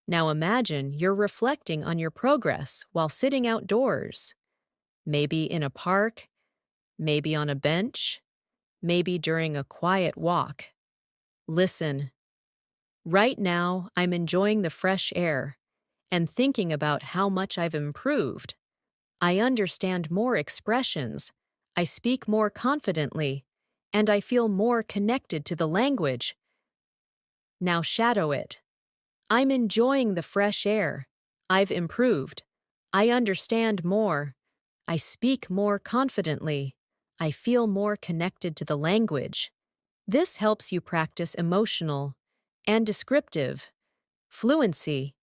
Now imagine you're reflecting on your progress while sitting outdoors. Maybe in a park, maybe on a bench, maybe during a quiet walk. Listen. Right now, I'm enjoying the fresh air and thinking about how much I've improved. I understand more expressions, I speak more confidently, and I feel more connected to the language. Now shadow it. I'm enjoying the fresh air. I've improved. I understand more. I speak more confidently. I feel more connected to the language. This helps you practice emotional and descriptive fluency.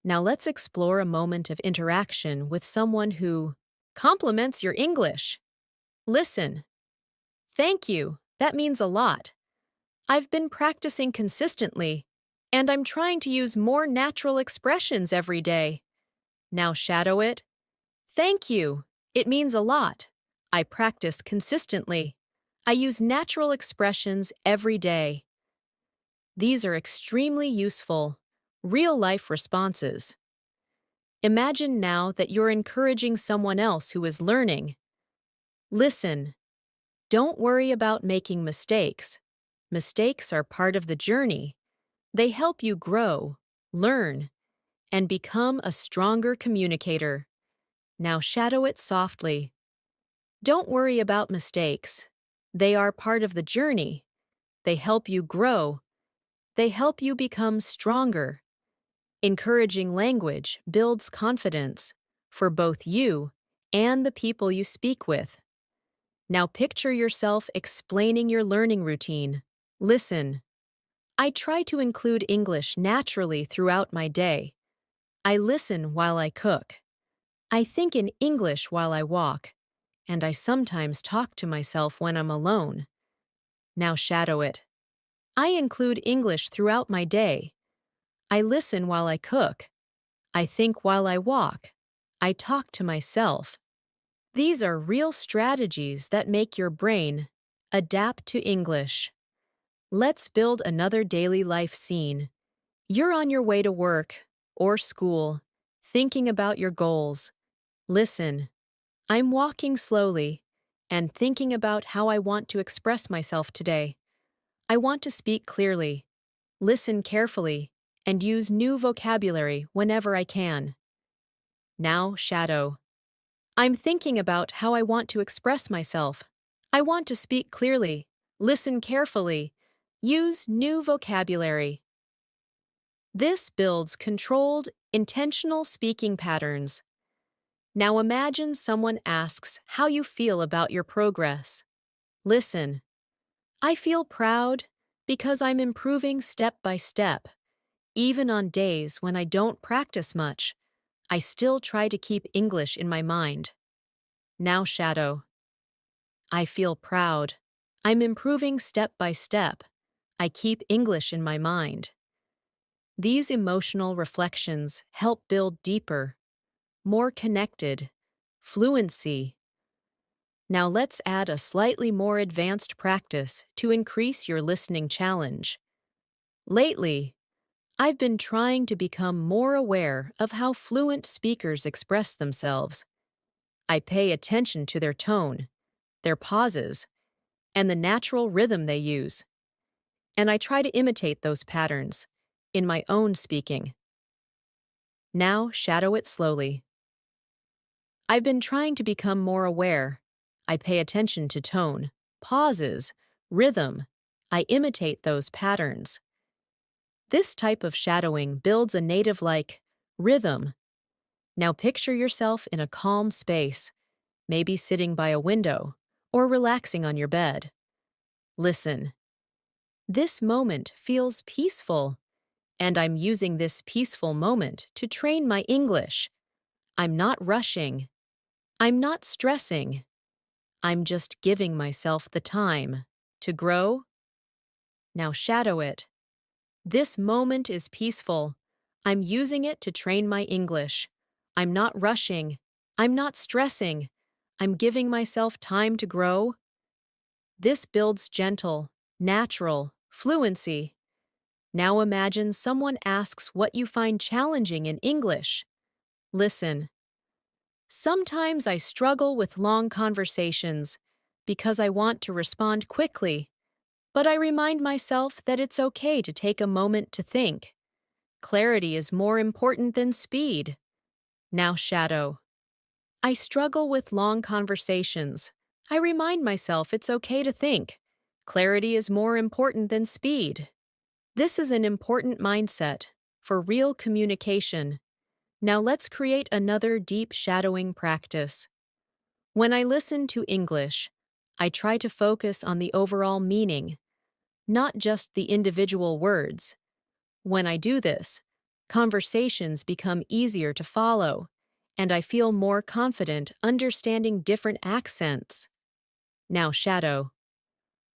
Now let's explore a moment of interaction with someone who compliments your English. Listen. Thank you. That means a lot. I've been practicing consistently, and I'm trying to use more natural expressions every day. Now shadow it. Thank you. It means a lot. I practice consistently. I use natural expressions every day. These are extremely useful, real-life responses. Imagine now that you're encouraging someone else who is learning. Listen. Don't worry about making mistakes. Mistakes are part of the journey. They help you grow, learn, and become a stronger communicator. Now shadow it softly. Don't worry about mistakes. They are part of the journey. They help you grow. They help you become stronger. Encouraging language builds confidence for both you and the people you speak with. Now picture yourself explaining your learning routine. Listen. I try to include English naturally throughout my day. I listen while I cook. I think in English while I walk. And I sometimes talk to myself when I'm alone. Now shadow it. I include English throughout my day. I listen while I cook. I think while I walk. I talk to myself. These are real strategies that make your brain adapt to English. Let's build another daily life scene. You're on your way to work or school, thinking about your goals. Listen. I'm walking slowly and thinking about how I want to express myself today. I want to speak clearly, listen carefully, and use new vocabulary whenever I can. Now, shadow. I'm thinking about how I want to express myself. I want to speak clearly, listen carefully, use new vocabulary. This builds controlled, intentional speaking patterns. Now imagine someone asks how you feel about your progress. Listen. I feel proud because I'm improving step by step. Even on days when I don't practice much, I still try to keep English in my mind. Now shadow. I feel proud. I'm improving step by step. I keep English in my mind. These emotional reflections help build deeper, more connected fluency. Now let's add a slightly more advanced practice to increase your listening challenge. Lately, I've been trying to become more aware of how fluent speakers express themselves. I pay attention to their tone, their pauses, and the natural rhythm they use. And I try to imitate those patterns in my own speaking. Now shadow it slowly. I've been trying to become more aware. I pay attention to tone, pauses, rhythm. I imitate those patterns. This type of shadowing builds a native-like rhythm. Now picture yourself in a calm space, maybe sitting by a window or relaxing on your bed. Listen. This moment feels peaceful, and I'm using this peaceful moment to train my English. I'm not rushing. I'm not stressing. I'm just giving myself the time to grow. Now shadow it. This moment is peaceful. I'm using it to train my English. I'm not rushing. I'm not stressing. I'm giving myself time to grow. This builds gentle, natural fluency. Now imagine someone asks what you find challenging in English. Listen. Sometimes I struggle with long conversations because I want to respond quickly, but I remind myself that it's okay to take a moment to think. Clarity is more important than speed. Now shadow. I struggle with long conversations. I remind myself it's okay to think. Clarity is more important than speed. This is an important mindset for real communication. Now let's create another deep shadowing practice. When I listen to English, I try to focus on the overall meaning, not just the individual words. When I do this, conversations become easier to follow, and I feel more confident understanding different accents. Now shadow.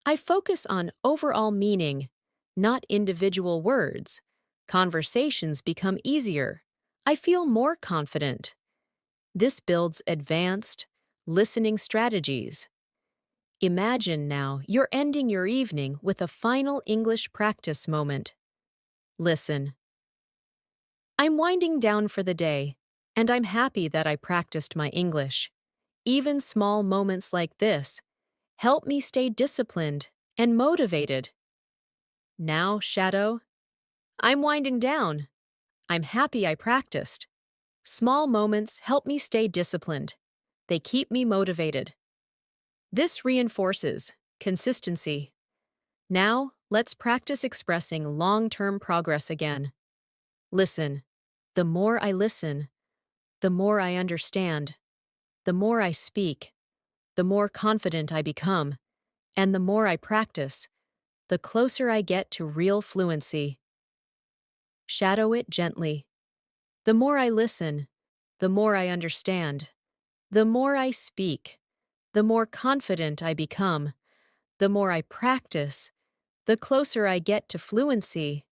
I focus on overall meaning, not individual words. Conversations become easier. I feel more confident. This builds advanced listening strategies. Imagine now you're ending your evening with a final English practice moment. Listen. I'm winding down for the day, and I'm happy that I practiced my English. Even small moments like this help me stay disciplined and motivated. Now, Shadow, I'm winding down. I'm happy I practiced. Small moments help me stay disciplined. They keep me motivated. This reinforces consistency. Now, let's practice expressing long-term progress again. Listen. The more I listen, the more I understand. The more I speak, the more confident I become. And the more I practice, the closer I get to real fluency. Shadow it gently. The more I listen, the more I understand. The more I speak, the more confident I become. The more I practice, the closer I get to fluency.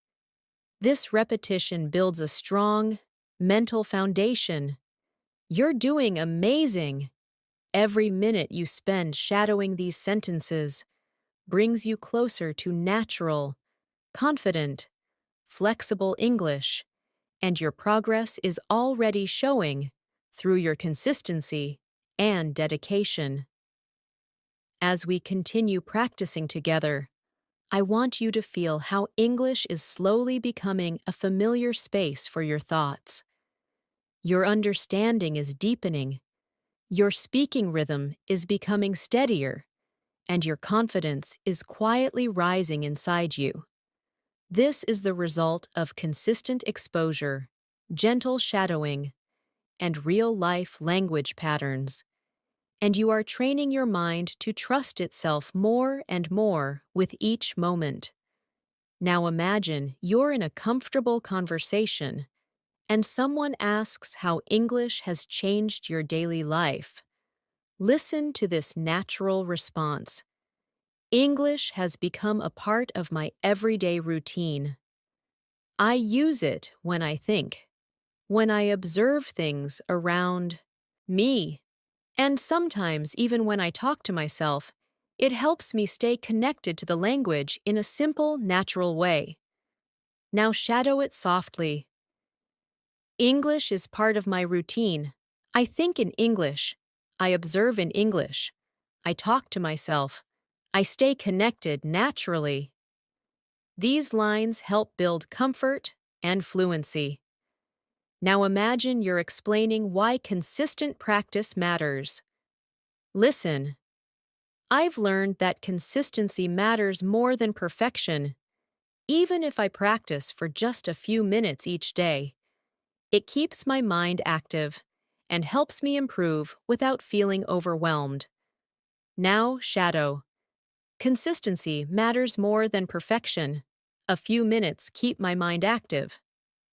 This repetition builds a strong, mental foundation. You're doing amazing! Every minute you spend shadowing these sentences brings you closer to natural, confident, flexible English, and your progress is already showing through your consistency and dedication. As we continue practicing together, I want you to feel how English is slowly becoming a familiar space for your thoughts. Your understanding is deepening, your speaking rhythm is becoming steadier, and your confidence is quietly rising inside you. This is the result of consistent exposure, gentle shadowing, and real-life language patterns. And you are training your mind to trust itself more and more with each moment. Now imagine you're in a comfortable conversation, and someone asks how English has changed your daily life. Listen to this natural response. English has become a part of my everyday routine. I use it when I think, when I observe things around me, and sometimes even when I talk to myself. It helps me stay connected to the language in a simple, natural way. Now shadow it softly. English is part of my routine. I think in English. I observe in English. I talk to myself. I stay connected naturally. These lines help build comfort and fluency. Now imagine you're explaining why consistent practice matters. Listen. I've learned that consistency matters more than perfection. Even if I practice for just a few minutes each day, it keeps my mind active and helps me improve without feeling overwhelmed. Now, shadow. Consistency matters more than perfection. A few minutes keep my mind active.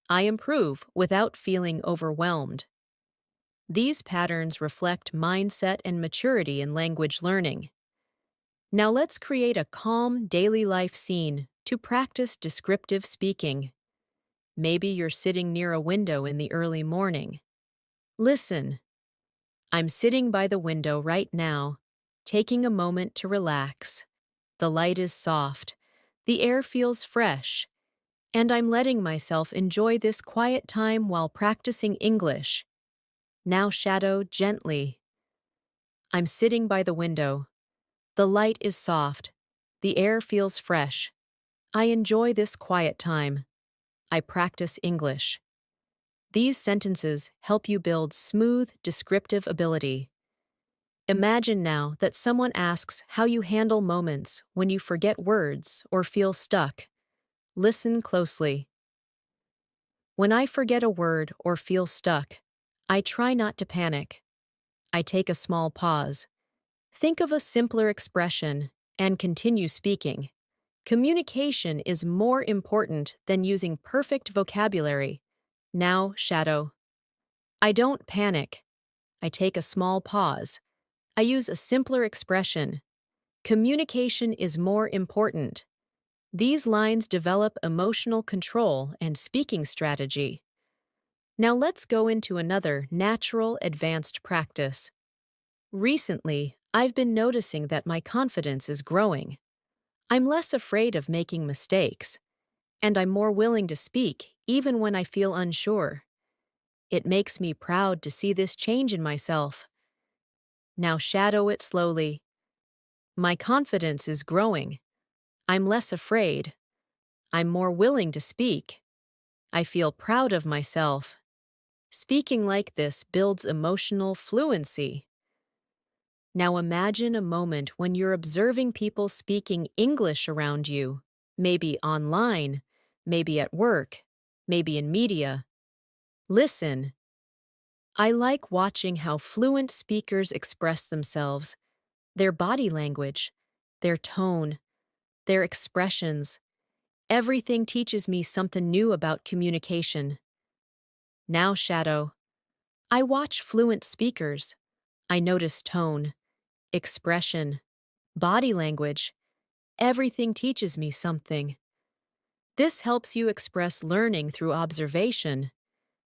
I improve without feeling overwhelmed. These patterns reflect mindset and maturity in language learning. Now let's create a calm daily life scene to practice descriptive speaking. Maybe you're sitting near a window in the early morning. Listen. I'm sitting by the window right now, taking a moment to relax. The light is soft, the air feels fresh, and I'm letting myself enjoy this quiet time while practicing English. Now shadow gently. I'm sitting by the window. The light is soft, the air feels fresh. I enjoy this quiet time. I practice English. These sentences help you build smooth, descriptive ability. Imagine now that someone asks how you handle moments when you forget words or feel stuck. Listen closely. When I forget a word or feel stuck, I try not to panic. I take a small pause. Think of a simpler expression and continue speaking. Communication is more important than using perfect vocabulary. Now, shadow. I don't panic. I take a small pause. I use a simpler expression. Communication is more important. These lines develop emotional control and speaking strategy. Now let's go into another natural, advanced practice. Recently, I've been noticing that my confidence is growing. I'm less afraid of making mistakes, and I'm more willing to speak even when I feel unsure. It makes me proud to see this change in myself. Now shadow it slowly. My confidence is growing. I'm less afraid. I'm more willing to speak. I feel proud of myself. Speaking like this builds emotional fluency. Now imagine a moment when you're observing people speaking English around you, maybe online, maybe at work, maybe in media. Listen. I like watching how fluent speakers express themselves, their body language, their tone, their expressions. Everything teaches me something new about communication. Now, Shadow. I watch fluent speakers. I notice tone, expression, body language. Everything teaches me something. This helps you express learning through observation.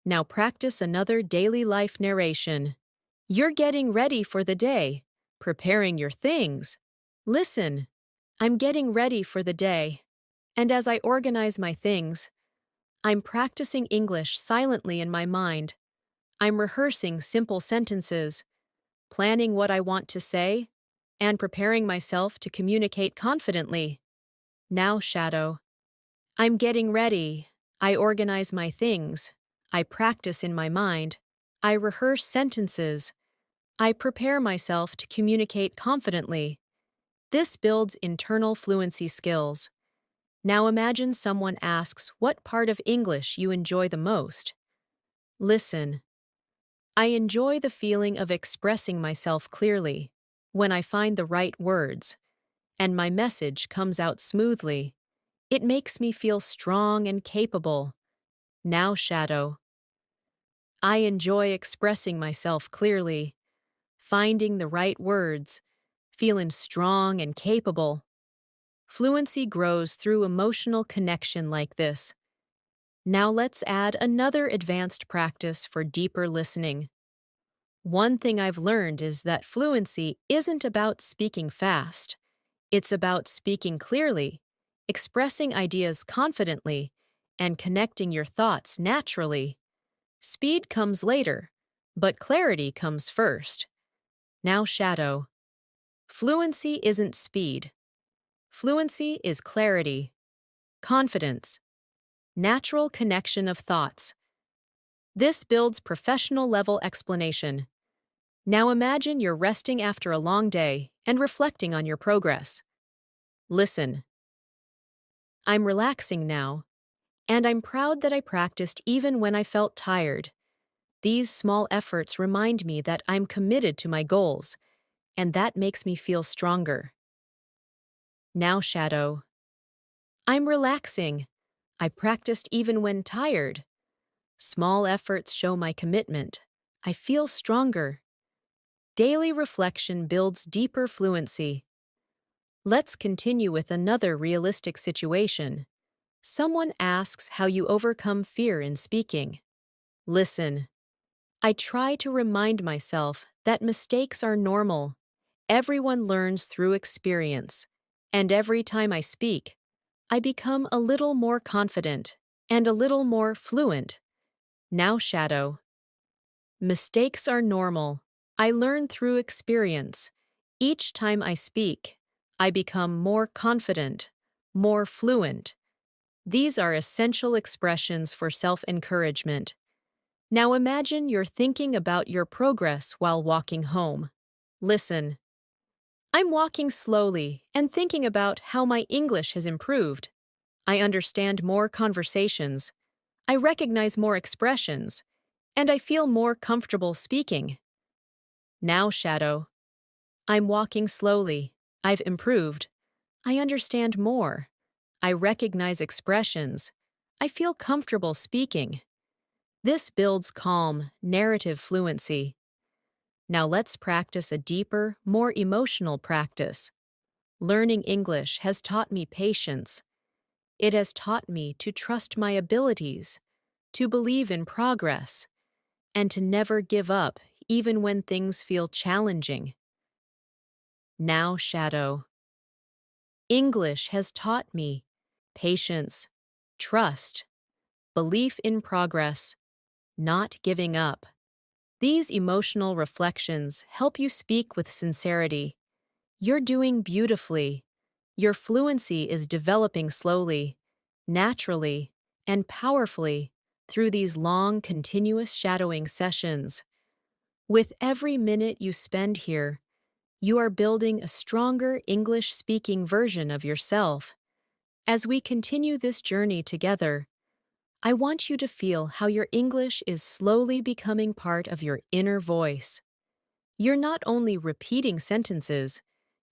Now practice another daily life narration. You're getting ready for the day, preparing your things. Listen, I'm getting ready for the day. And as I organize my things, I'm practicing English silently in my mind. I'm rehearsing simple sentences, planning what I want to say, and preparing myself to communicate confidently. Now, Shadow. I'm getting ready. I organize my things. I practice in my mind. I rehearse sentences. I prepare myself to communicate confidently. This builds internal fluency skills. Now imagine someone asks what part of English you enjoy the most. Listen. I enjoy the feeling of expressing myself clearly, when I find the right words, and my message comes out smoothly. It makes me feel strong and capable. Now, Shadow. I enjoy expressing myself clearly, finding the right words, feeling strong and capable. Fluency grows through emotional connection like this. Now let's add another advanced practice for deeper listening. One thing I've learned is that fluency isn't about speaking fast. It's about speaking clearly, expressing ideas confidently, and connecting your thoughts naturally. Speed comes later, but clarity comes first. Now, Shadow. Fluency isn't speed. Fluency is clarity, confidence, natural connection of thoughts. This builds professional level explanation. Now imagine you're resting after a long day and reflecting on your progress. Listen. I'm relaxing now, and I'm proud that I practiced even when I felt tired. These small efforts remind me that I'm committed to my goals, and that makes me feel stronger. Now, Shadow. I'm relaxing. I practiced even when tired. Small efforts show my commitment. I feel stronger. Daily reflection builds deeper fluency. Let's continue with another realistic situation. Someone asks how you overcome fear in speaking. Listen. I try to remind myself that mistakes are normal. Everyone learns through experience. And every time I speak, I become a little more confident and a little more fluent. Now, Shadow. Mistakes are normal. I learn through experience. Each time I speak, I become more confident, more fluent. These are essential expressions for self-encouragement. Now imagine you're thinking about your progress while walking home. Listen. I'm walking slowly and thinking about how my English has improved. I understand more conversations. I recognize more expressions. And I feel more comfortable speaking. Now, Shadow. I'm walking slowly. I've improved. I understand more. I recognize expressions. I feel comfortable speaking. This builds calm, narrative fluency. Now let's practice a deeper, more emotional practice. Learning English has taught me patience. It has taught me to trust my abilities, to believe in progress, and to never give up even when things feel challenging. Now shadow. English has taught me patience, trust, belief in progress, not giving up. These emotional reflections help you speak with sincerity. You're doing beautifully. Your fluency is developing slowly, naturally, and powerfully through these long, continuous shadowing sessions. With every minute you spend here, you are building a stronger English-speaking version of yourself. As we continue this journey together, I want you to feel how your English is slowly becoming part of your inner voice. You're not only repeating sentences,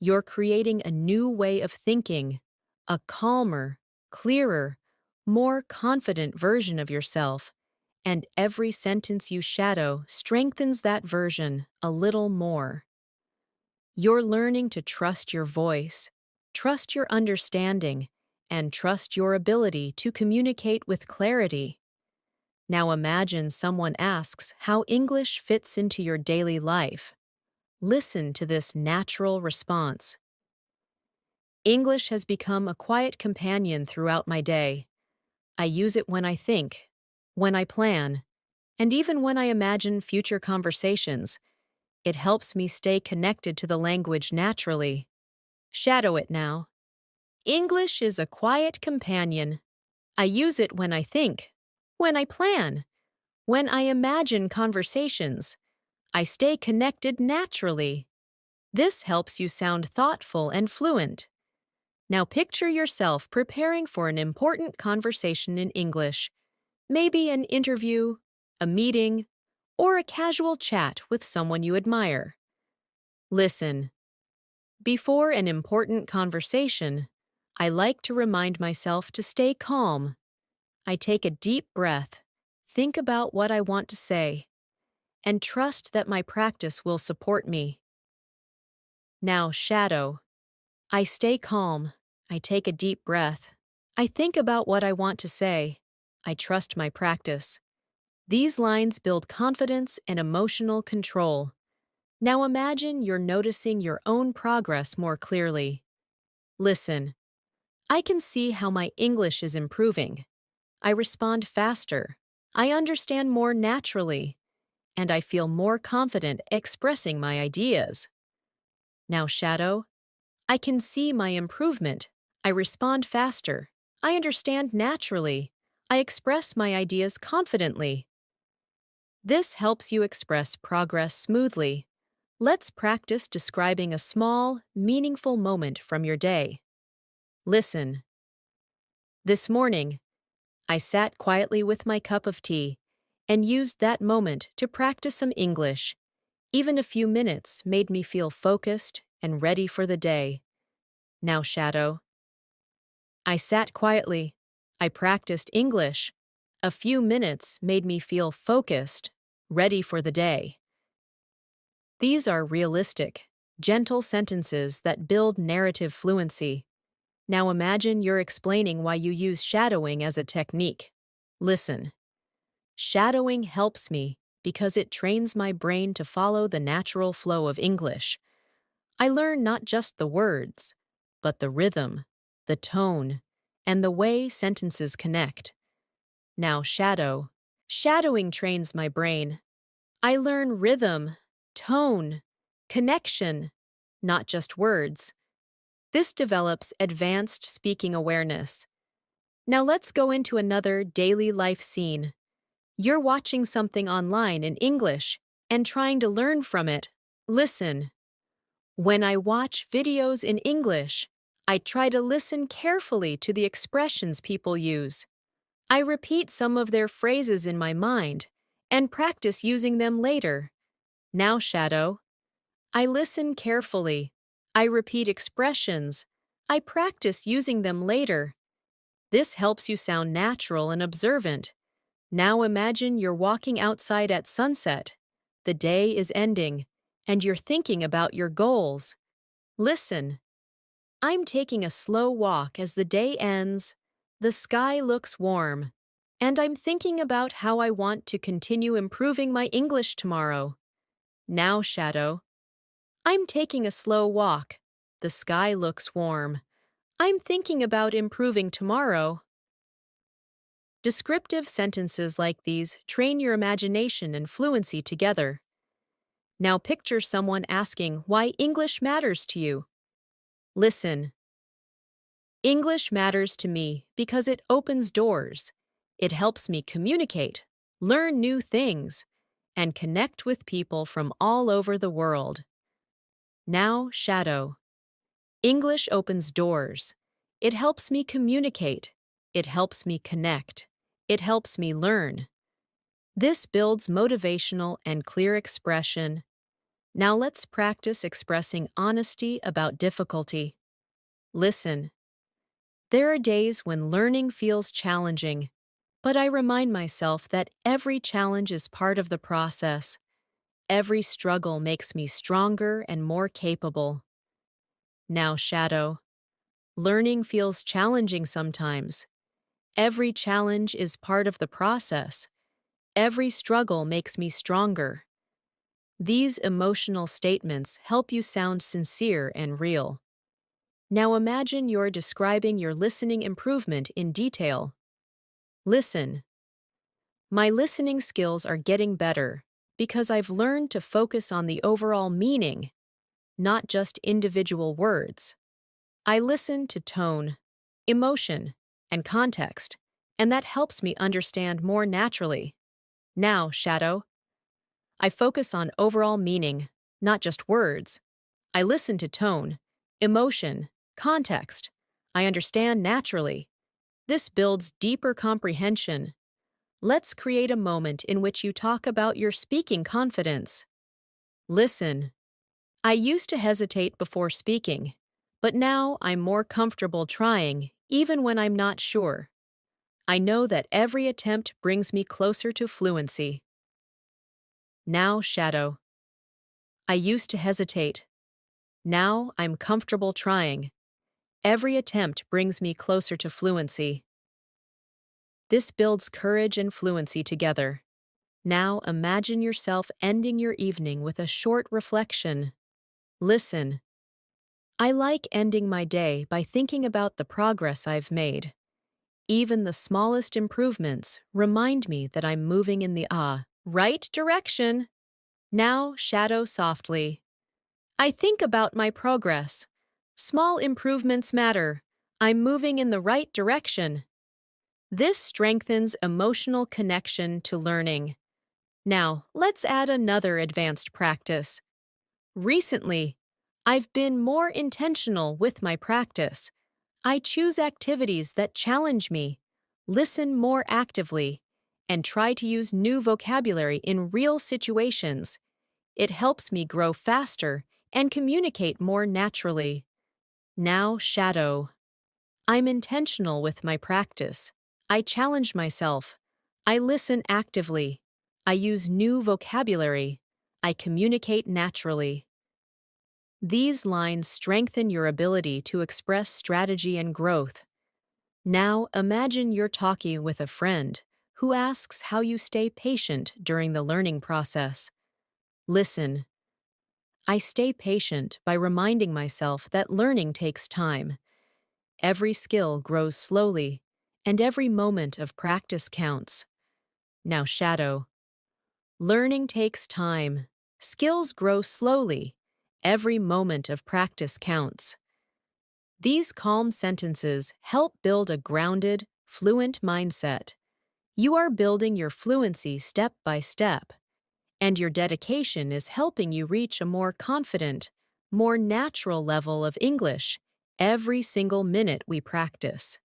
you're creating a new way of thinking, a calmer, clearer, more confident version of yourself, and every sentence you shadow strengthens that version a little more. You're learning to trust your voice, trust your understanding, and trust your ability to communicate with clarity. Now imagine someone asks how English fits into your daily life. Listen to this natural response. English has become a quiet companion throughout my day. I use it when I think, when I plan, and even when I imagine future conversations. It helps me stay connected to the language naturally. Shadow it now. English is a quiet companion. I use it when I think, when I plan, when I imagine conversations. I stay connected naturally. This helps you sound thoughtful and fluent. Now picture yourself preparing for an important conversation in English, maybe an interview, a meeting, or a casual chat with someone you admire. Listen. Before an important conversation, I like to remind myself to stay calm. I take a deep breath, think about what I want to say, and trust that my practice will support me. Now shadow. I stay calm. I take a deep breath. I think about what I want to say. I trust my practice. These lines build confidence and emotional control. Now imagine you're noticing your own progress more clearly. Listen. I can see how my English is improving. I respond faster. I understand more naturally. And I feel more confident expressing my ideas. Now shadow. I can see my improvement. I respond faster. I understand naturally. I express my ideas confidently. This helps you express progress smoothly. Let's practice describing a small, meaningful moment from your day. Listen. This morning, I sat quietly with my cup of tea and used that moment to practice some English. Even a few minutes made me feel focused and ready for the day. Now shadow. I sat quietly. I practiced English. A few minutes made me feel focused, ready for the day. These are realistic, gentle sentences that build narrative fluency. Now imagine you're explaining why you use shadowing as a technique. Listen. Shadowing helps me because it trains my brain to follow the natural flow of English. I learn not just the words, but the rhythm, the tone, and the way sentences connect. Now shadow. Shadowing trains my brain. I learn rhythm, tone, connection, not just words. This develops advanced speaking awareness. Now let's go into another daily life scene. You're watching something online in English and trying to learn from it. Listen. When I watch videos in English, I try to listen carefully to the expressions people use. I repeat some of their phrases in my mind and practice using them later. Now shadow. I listen carefully. I repeat expressions. I practice using them later. This helps you sound natural and observant. Now imagine you're walking outside at sunset. The day is ending, and you're thinking about your goals. Listen. I'm taking a slow walk as the day ends. The sky looks warm, and I'm thinking about how I want to continue improving my English tomorrow. Now, shadow. I'm taking a slow walk. The sky looks warm. I'm thinking about improving tomorrow. Descriptive sentences like these train your imagination and fluency together. Now picture someone asking why English matters to you. Listen. English matters to me because it opens doors. It helps me communicate, learn new things, and connect with people from all over the world. Now, shadow. English opens doors. It helps me communicate. It helps me connect. It helps me learn. This builds motivational and clear expression. Now let's practice expressing honesty about difficulty. Listen. There are days when learning feels challenging, but I remind myself that every challenge is part of the process. Every struggle makes me stronger and more capable. Now, shadow. Learning feels challenging sometimes. Every challenge is part of the process. Every struggle makes me stronger. These emotional statements help you sound sincere and real. Now imagine you're describing your listening improvement in detail. Listen. My listening skills are getting better because I've learned to focus on the overall meaning, not just individual words. I listen to tone, emotion, and context, and that helps me understand more naturally. Now, shadow. I focus on overall meaning, not just words. I listen to tone, emotion, context. I understand naturally. This builds deeper comprehension. Let's create a moment in which you talk about your speaking confidence. Listen. I used to hesitate before speaking, but now I'm more comfortable trying, even when I'm not sure. I know that every attempt brings me closer to fluency. Now, shadow. I used to hesitate. Now I'm comfortable trying. Every attempt brings me closer to fluency. This builds courage and fluency together. Now imagine yourself ending your evening with a short reflection. Listen. I like ending my day by thinking about the progress I've made. Even the smallest improvements remind me that I'm moving in the right direction. Now, shadow softly. I think about my progress. Small improvements matter. I'm moving in the right direction. This strengthens emotional connection to learning. Now, let's add another advanced practice. Recently, I've been more intentional with my practice. I choose activities that challenge me, listen more actively, and try to use new vocabulary in real situations. It helps me grow faster and communicate more naturally. Now, shadow. I'm intentional with my practice. I challenge myself. I listen actively. I use new vocabulary. I communicate naturally. These lines strengthen your ability to express strategy and growth. Now imagine you're talking with a friend who asks how you stay patient during the learning process. Listen. I stay patient by reminding myself that learning takes time. Every skill grows slowly, and every moment of practice counts. Now, shadow. Learning takes time. Skills grow slowly. Every moment of practice counts. These calm sentences help build a grounded, fluent mindset. You are building your fluency step by step, and your dedication is helping you reach a more confident, more natural level of English every single minute we practice.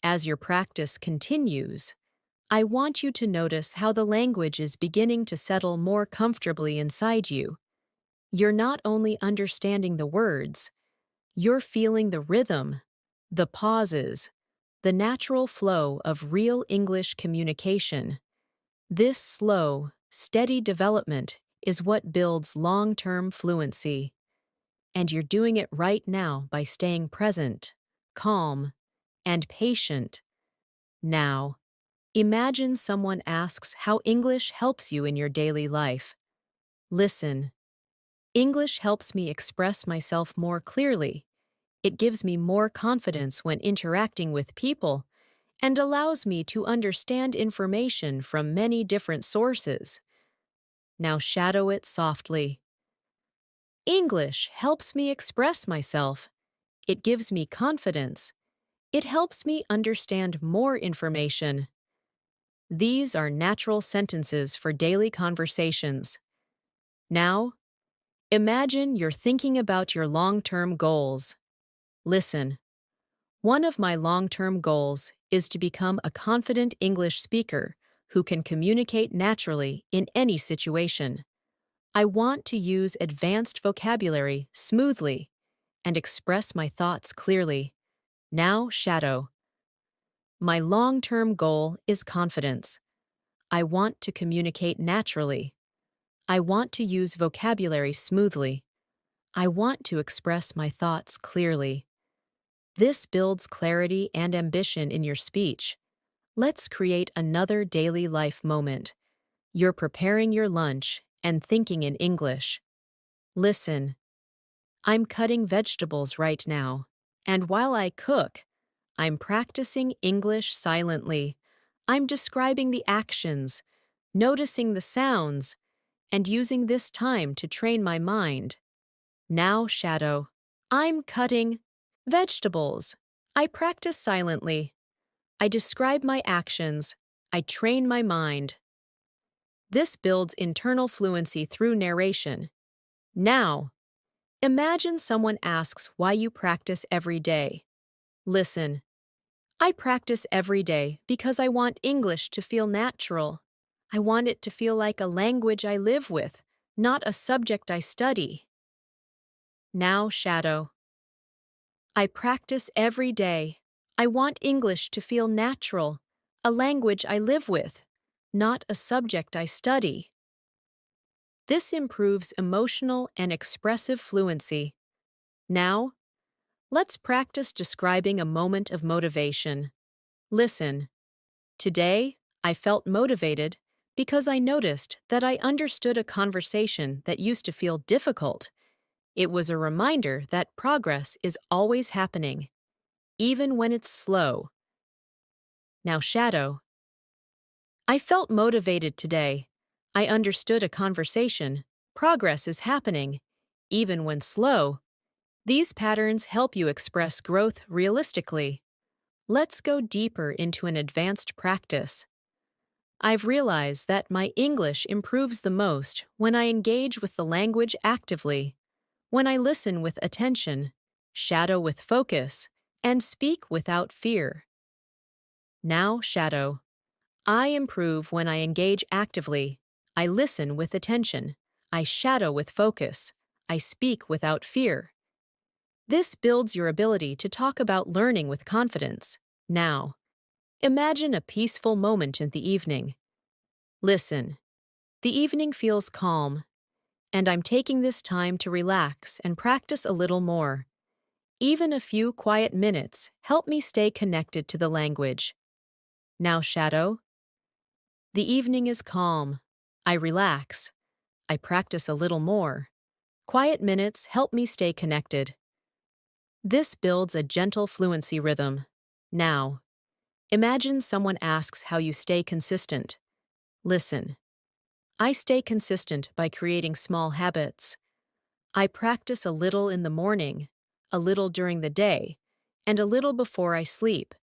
As your practice continues, I want you to notice how the language is beginning to settle more comfortably inside you. You're not only understanding the words, you're feeling the rhythm, the pauses, the natural flow of real English communication. This slow, steady development is what builds long-term fluency. And you're doing it right now by staying present, calm, and patient. Now, imagine someone asks how English helps you in your daily life. Listen. English helps me express myself more clearly. It gives me more confidence when interacting with people and allows me to understand information from many different sources. Now shadow it softly. English helps me express myself. It gives me confidence. It helps me understand more information. These are natural sentences for daily conversations. Now, imagine you're thinking about your long-term goals. Listen. One of my long-term goals is to become a confident English speaker who can communicate naturally in any situation. I want to use advanced vocabulary smoothly and express my thoughts clearly. Now shadow. My long-term goal is confidence. I want to communicate naturally. I want to use vocabulary smoothly. I want to express my thoughts clearly. This builds clarity and ambition in your speech. Let's create another daily life moment. You're preparing your lunch and thinking in English. Listen. I'm cutting vegetables right now, and while I cook, I'm practicing English silently. I'm describing the actions, noticing the sounds, and using this time to train my mind. Now shadow. I'm cutting vegetables. I practice silently. I describe my actions. I train my mind. This builds internal fluency through narration. Now, imagine someone asks why you practice every day. Listen. I practice every day because I want English to feel natural. I want it to feel like a language I live with, not a subject I study. Now shadow. I practice every day. I want English to feel natural, a language I live with, not a subject I study. This improves emotional and expressive fluency. Now, let's practice describing a moment of motivation. Listen. Today, I felt motivated because I noticed that I understood a conversation that used to feel difficult. It was a reminder that progress is always happening, even when it's slow. Now shadow. I felt motivated today. I understood a conversation. Progress is happening, even when slow. These patterns help you express growth realistically. Let's go deeper into an advanced practice. I've realized that my English improves the most when I engage with the language actively, when I listen with attention, shadow with focus, and speak without fear. Now shadow. I improve when I engage actively. I listen with attention. I shadow with focus. I speak without fear. This builds your ability to talk about learning with confidence. Now, imagine a peaceful moment in the evening. Listen. The evening feels calm, and I'm taking this time to relax and practice a little more. Even a few quiet minutes help me stay connected to the language. Now shadow. The evening is calm. I relax. I practice a little more. Quiet minutes help me stay connected. This builds a gentle fluency rhythm. Now, imagine someone asks how you stay consistent. Listen. I stay consistent by creating small habits. I practice a little in the morning, a little during the day, and a little before I sleep.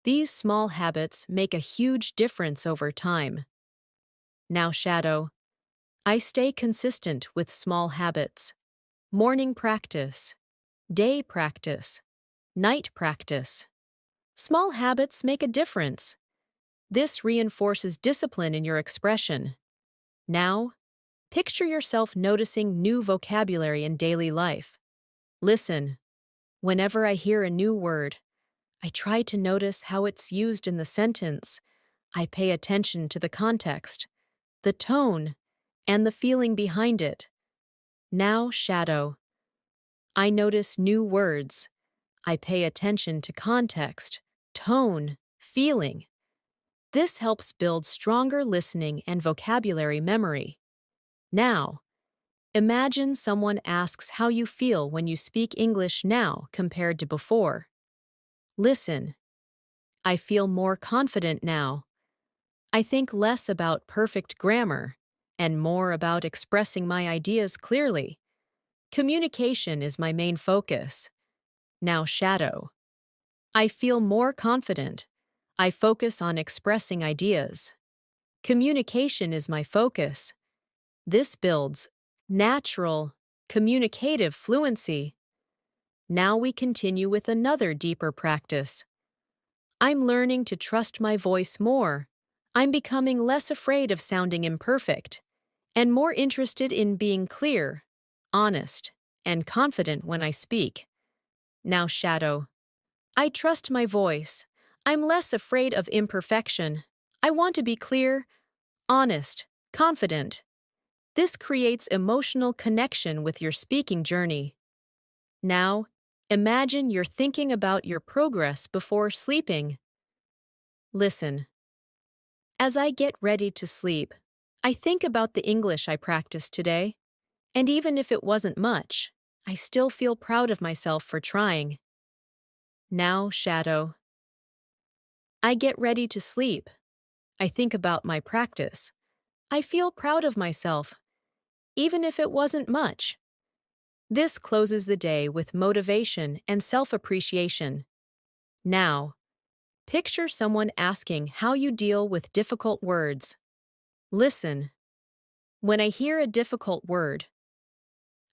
These small habits make a huge difference over time. Now shadow. I stay consistent with small habits. Morning practice, day practice, night practice. Small habits make a difference. This reinforces discipline in your expression. Now, picture yourself noticing new vocabulary in daily life. Listen. Whenever I hear a new word, I try to notice how it's used in the sentence. I pay attention to the context, the tone, and the feeling behind it. Now shadow. I notice new words. I pay attention to context, tone, feeling. This helps build stronger listening and vocabulary memory. Now, Imagine someone asks how you feel when you speak English now compared to before. Listen. I feel more confident now. I think less about perfect grammar and more about expressing my ideas clearly. Communication is my main focus. Now shadow. I feel more confident. I focus on expressing ideas. Communication is my focus. This builds natural, communicative fluency. Now we continue with another deeper practice. I'm learning to trust my voice more. I'm becoming less afraid of sounding imperfect and more interested in being clear, honest, and confident when I speak. Now shadow. I trust my voice. I'm less afraid of imperfection. I want to be clear, honest, confident. This creates emotional connection with your speaking journey. Now, imagine you're thinking about your progress before sleeping. Listen. As I get ready to sleep, I think about the English I practiced today, and even if it wasn't much, I still feel proud of myself for trying. Now, shadow. I get ready to sleep. I think about my practice. I feel proud of myself, even if it wasn't much. This closes the day with motivation and self-appreciation. Now, picture someone asking how you deal with difficult words. Listen. When I hear a difficult word,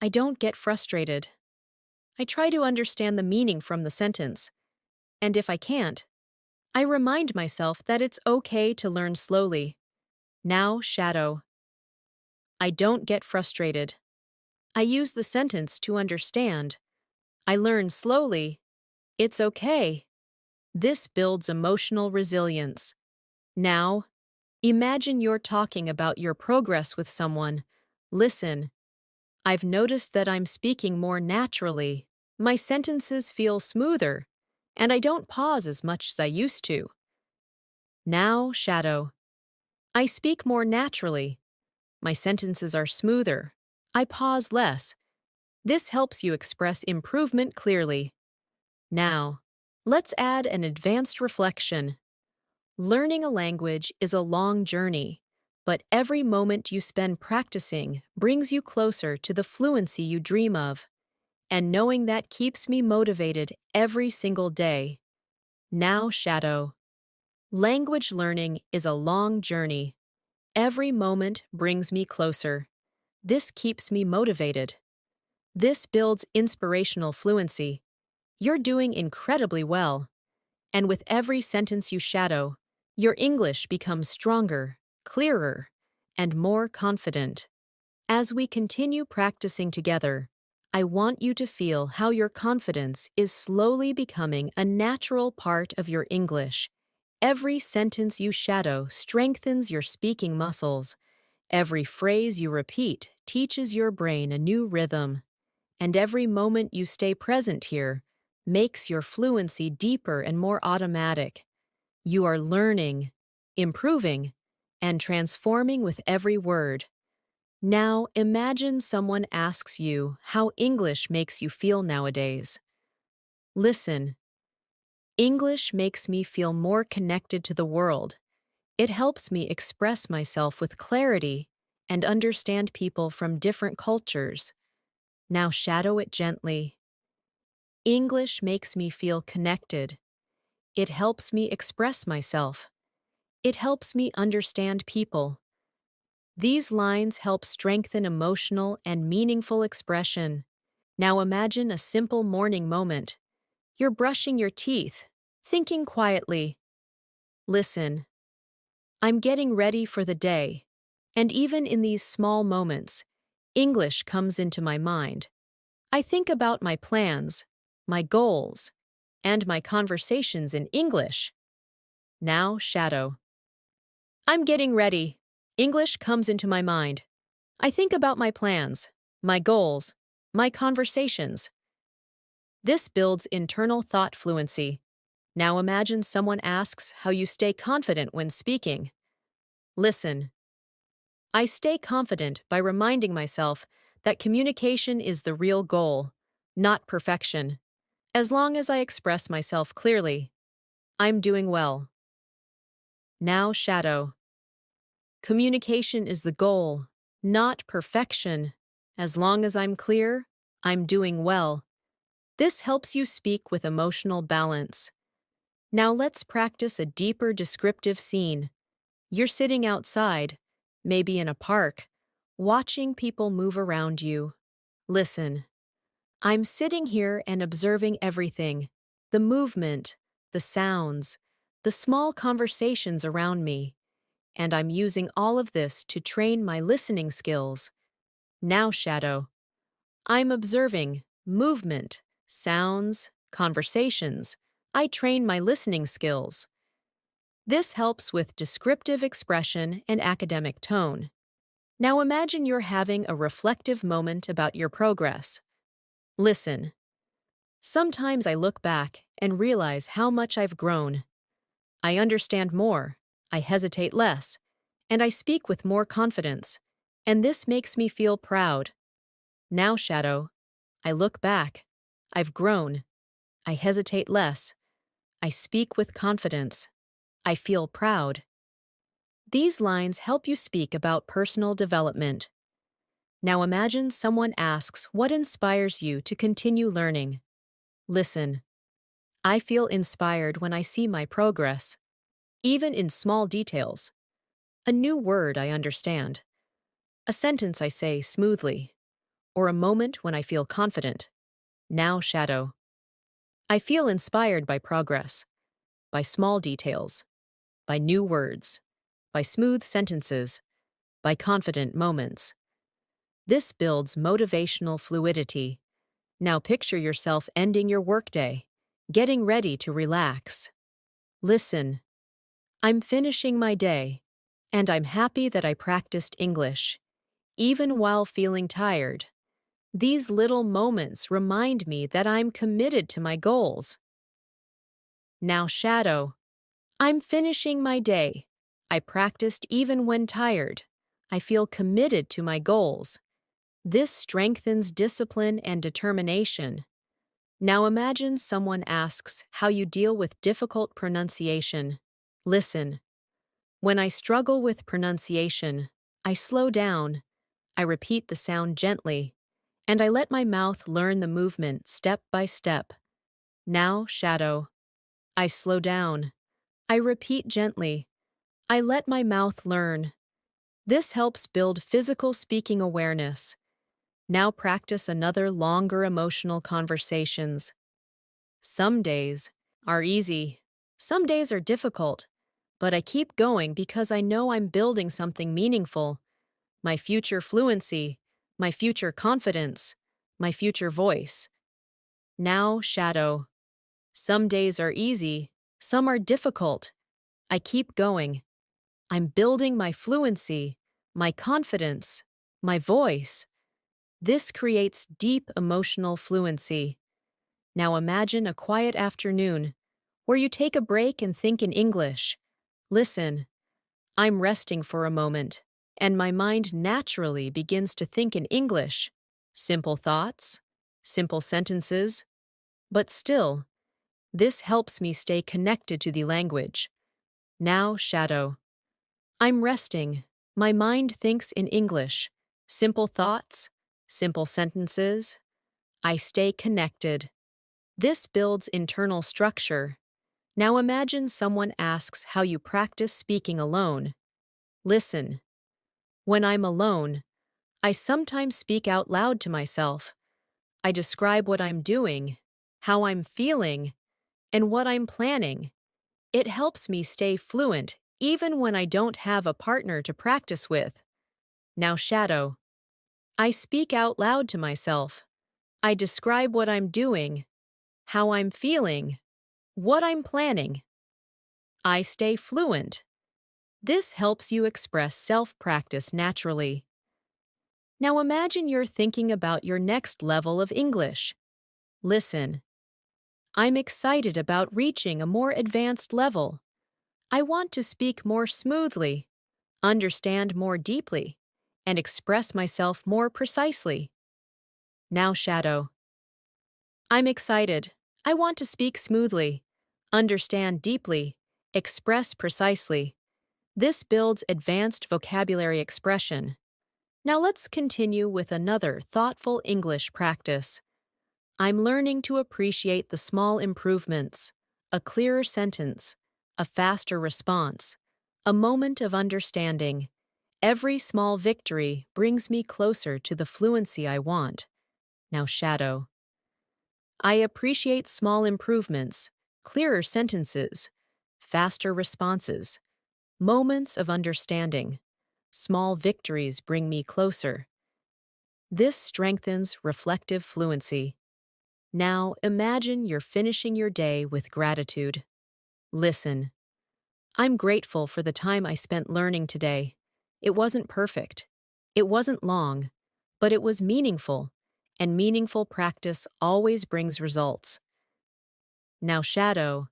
I don't get frustrated. I try to understand the meaning from the sentence, and if I can't, I remind myself that it's okay to learn slowly. Now, shadow. I don't get frustrated. I use the sentence to understand. I learn slowly. It's okay. This builds emotional resilience. Now, imagine you're talking about your progress with someone. Listen. I've noticed that I'm speaking more naturally. My sentences feel smoother, and I don't pause as much as I used to. Now, shadow. I speak more naturally. My sentences are smoother. I pause less. This helps you express improvement clearly. Now, let's add an advanced reflection. Learning a language is a long journey, but every moment you spend practicing brings you closer to the fluency you dream of. And knowing that keeps me motivated every single day. Now, shadow. Language learning is a long journey. Every moment brings me closer. This keeps me motivated. This builds inspirational fluency. You're doing incredibly well. And with every sentence you shadow, your English becomes stronger, clearer, and more confident. As we continue practicing together, I want you to feel how your confidence is slowly becoming a natural part of your English. Every sentence you shadow strengthens your speaking muscles. Every phrase you repeat teaches your brain a new rhythm. And every moment you stay present here makes your fluency deeper and more automatic. You are learning, improving, and transforming with every word. Now, imagine someone asks you how English makes you feel nowadays. Listen. English makes me feel more connected to the world. It helps me express myself with clarity and understand people from different cultures. Now shadow it gently. English makes me feel connected. It helps me express myself. It helps me understand people. These lines help strengthen emotional and meaningful expression. Now imagine a simple morning moment. You're brushing your teeth, thinking quietly. Listen. I'm getting ready for the day. And even in these small moments, English comes into my mind. I think about my plans, my goals, and my conversations in English. Now, shadow. I'm getting ready. English comes into my mind. I think about my plans, my goals, my conversations. This builds internal thought fluency. Now imagine someone asks how you stay confident when speaking. Listen. I stay confident by reminding myself that communication is the real goal, not perfection. As long as I express myself clearly, I'm doing well. Now shadow. Communication is the goal, not perfection. As long as I'm clear, I'm doing well. This helps you speak with emotional balance. Now let's practice a deeper descriptive scene. You're sitting outside, maybe in a park, watching people move around you. Listen. I'm sitting here and observing everything, the movement, the sounds, the small conversations around me, and I'm using all of this to train my listening skills. Now, shadow. I'm observing movement, sounds, conversations. I train my listening skills. This helps with descriptive expression and academic tone. Now imagine you're having a reflective moment about your progress. Listen. Sometimes I look back and realize how much I've grown. I understand more, I hesitate less, and I speak with more confidence, and this makes me feel proud. Now, shadow, I look back. I've grown. I hesitate less. I speak with confidence. I feel proud. These lines help you speak about personal development. Now imagine someone asks what inspires you to continue learning. Listen. I feel inspired when I see my progress, even in small details. A new word I understand. A sentence I say smoothly. Or a moment when I feel confident. Now, shadow. I feel inspired by progress, by small details, by new words, by smooth sentences, by confident moments. This builds motivational fluidity. Now picture yourself ending your workday, getting ready to relax. Listen. I'm finishing my day, and I'm happy that I practiced English, even while feeling tired. These little moments remind me that I'm committed to my goals. Now, shadow. I'm finishing my day. I practiced even when tired. I feel committed to my goals. This strengthens discipline and determination. Now imagine someone asks how you deal with difficult pronunciation. Listen. When I struggle with pronunciation, I slow down, I repeat the sound gently, and I let my mouth learn the movement step by step. Now, shadow. I slow down. I repeat gently. I let my mouth learn. This helps build physical speaking awareness. Now practice another longer emotional conversations. Some days are easy. Some days are difficult. But I keep going because I know I'm building something meaningful. My future fluency, my future confidence, my future voice. Now, shadow. Some days are easy, some are difficult. I keep going. I'm building my fluency, my confidence, my voice. This creates deep emotional fluency. Now imagine a quiet afternoon where you take a break and think in English. Listen. I'm resting for a moment, and my mind naturally begins to think in English. Simple thoughts, simple sentences. But still, this helps me stay connected to the language. Now, shadow. I'm resting. My mind thinks in English. Simple thoughts, simple sentences. I stay connected. This builds internal structure. Now imagine someone asks how you practice speaking alone. Listen. When I'm alone, I sometimes speak out loud to myself. I describe what I'm doing, how I'm feeling, and what I'm planning. It helps me stay fluent even when I don't have a partner to practice with. Now, shadow. I speak out loud to myself. I describe what I'm doing, how I'm feeling, what I'm planning. I stay fluent. This helps you express self-practice naturally. Now imagine you're thinking about your next level of English. Listen. I'm excited about reaching a more advanced level. I want to speak more smoothly, understand more deeply, and express myself more precisely. Now shadow. I'm excited. I want to speak smoothly, understand deeply, express precisely. This builds advanced vocabulary expression. Now let's continue with another thoughtful English practice. I'm learning to appreciate the small improvements, a clearer sentence, a faster response, a moment of understanding. Every small victory brings me closer to the fluency I want. Now shadow. I appreciate small improvements, clearer sentences, faster responses, moments of understanding. Small victories bring me closer. This strengthens reflective fluency. Now imagine you're finishing your day with gratitude. Listen. I'm grateful for the time I spent learning today. It wasn't perfect. It wasn't long, but it was meaningful, and meaningful practice always brings results. Now shadow.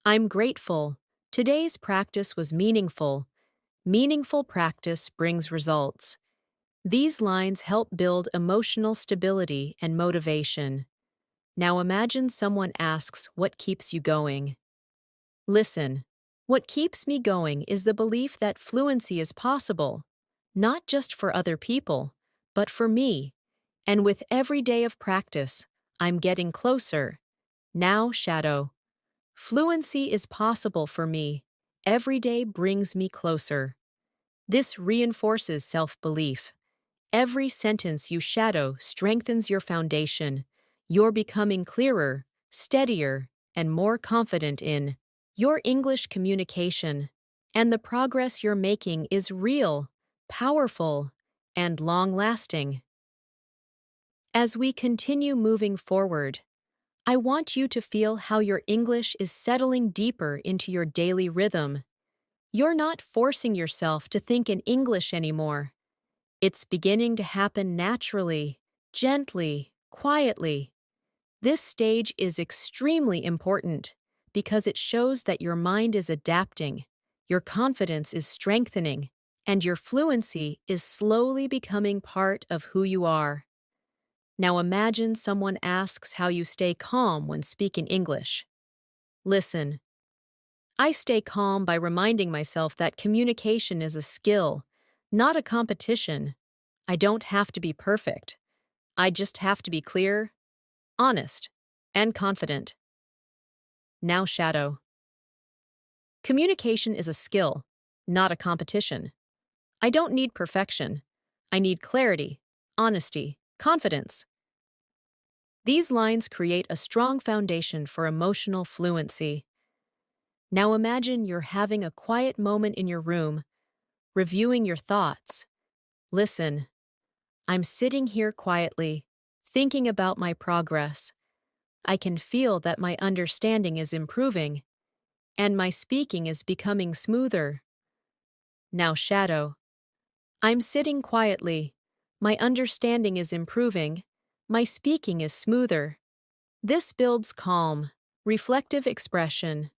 I'm grateful. Today's practice was meaningful. Meaningful practice brings results. These lines help build emotional stability and motivation. Now imagine someone asks what keeps you going. Listen. What keeps me going is the belief that fluency is possible, not just for other people, but for me. And with every day of practice, I'm getting closer. Now, shadow. Fluency is possible for me. Every day brings me closer. This reinforces self-belief. Every sentence you shadow strengthens your foundation. You're becoming clearer, steadier, and more confident in your English communication. And the progress you're making is real, powerful, and long-lasting. As we continue moving forward, I want you to feel how your English is settling deeper into your daily rhythm. You're not forcing yourself to think in English anymore. It's beginning to happen naturally, gently, quietly. This stage is extremely important because it shows that your mind is adapting, your confidence is strengthening, and your fluency is slowly becoming part of who you are. Now imagine someone asks how you stay calm when speaking English. Listen. I stay calm by reminding myself that communication is a skill, not a competition. I don't have to be perfect. I just have to be clear, honest, and confident. Now shadow. Communication is a skill, not a competition. I don't need perfection. I need clarity, honesty, confidence. These lines create a strong foundation for emotional fluency. Now imagine you're having a quiet moment in your room, reviewing your thoughts. Listen. I'm sitting here quietly, thinking about my progress. I can feel that my understanding is improving, and my speaking is becoming smoother. Now shadow. I'm sitting quietly. My understanding is improving. My speaking is smoother. This builds calm, reflective expression.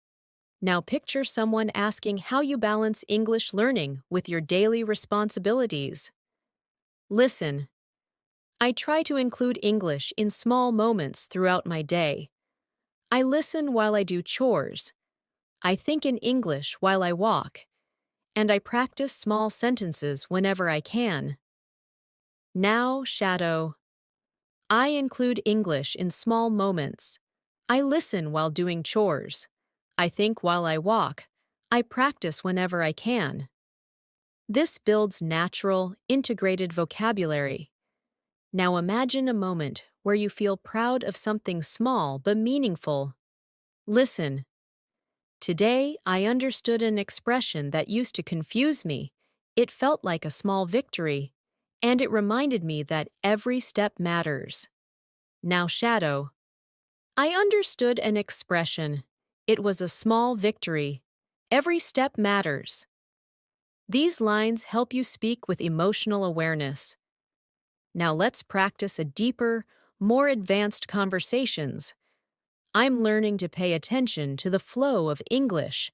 Now picture someone asking how you balance English learning with your daily responsibilities. Listen. I try to include English in small moments throughout my day. I listen while I do chores. I think in English while I walk. And I practice small sentences whenever I can. Now, shadow. I include English in small moments. I listen while doing chores. I think while I walk. I practice whenever I can. This builds natural, integrated vocabulary. Now imagine a moment where you feel proud of something small but meaningful. Listen. Today, I understood an expression that used to confuse me. It felt like a small victory, and it reminded me that every step matters. Now shadow. I understood an expression. It was a small victory. Every step matters. These lines help you speak with emotional awareness. Now let's practice a deeper, more advanced conversations. I'm learning to pay attention to the flow of English,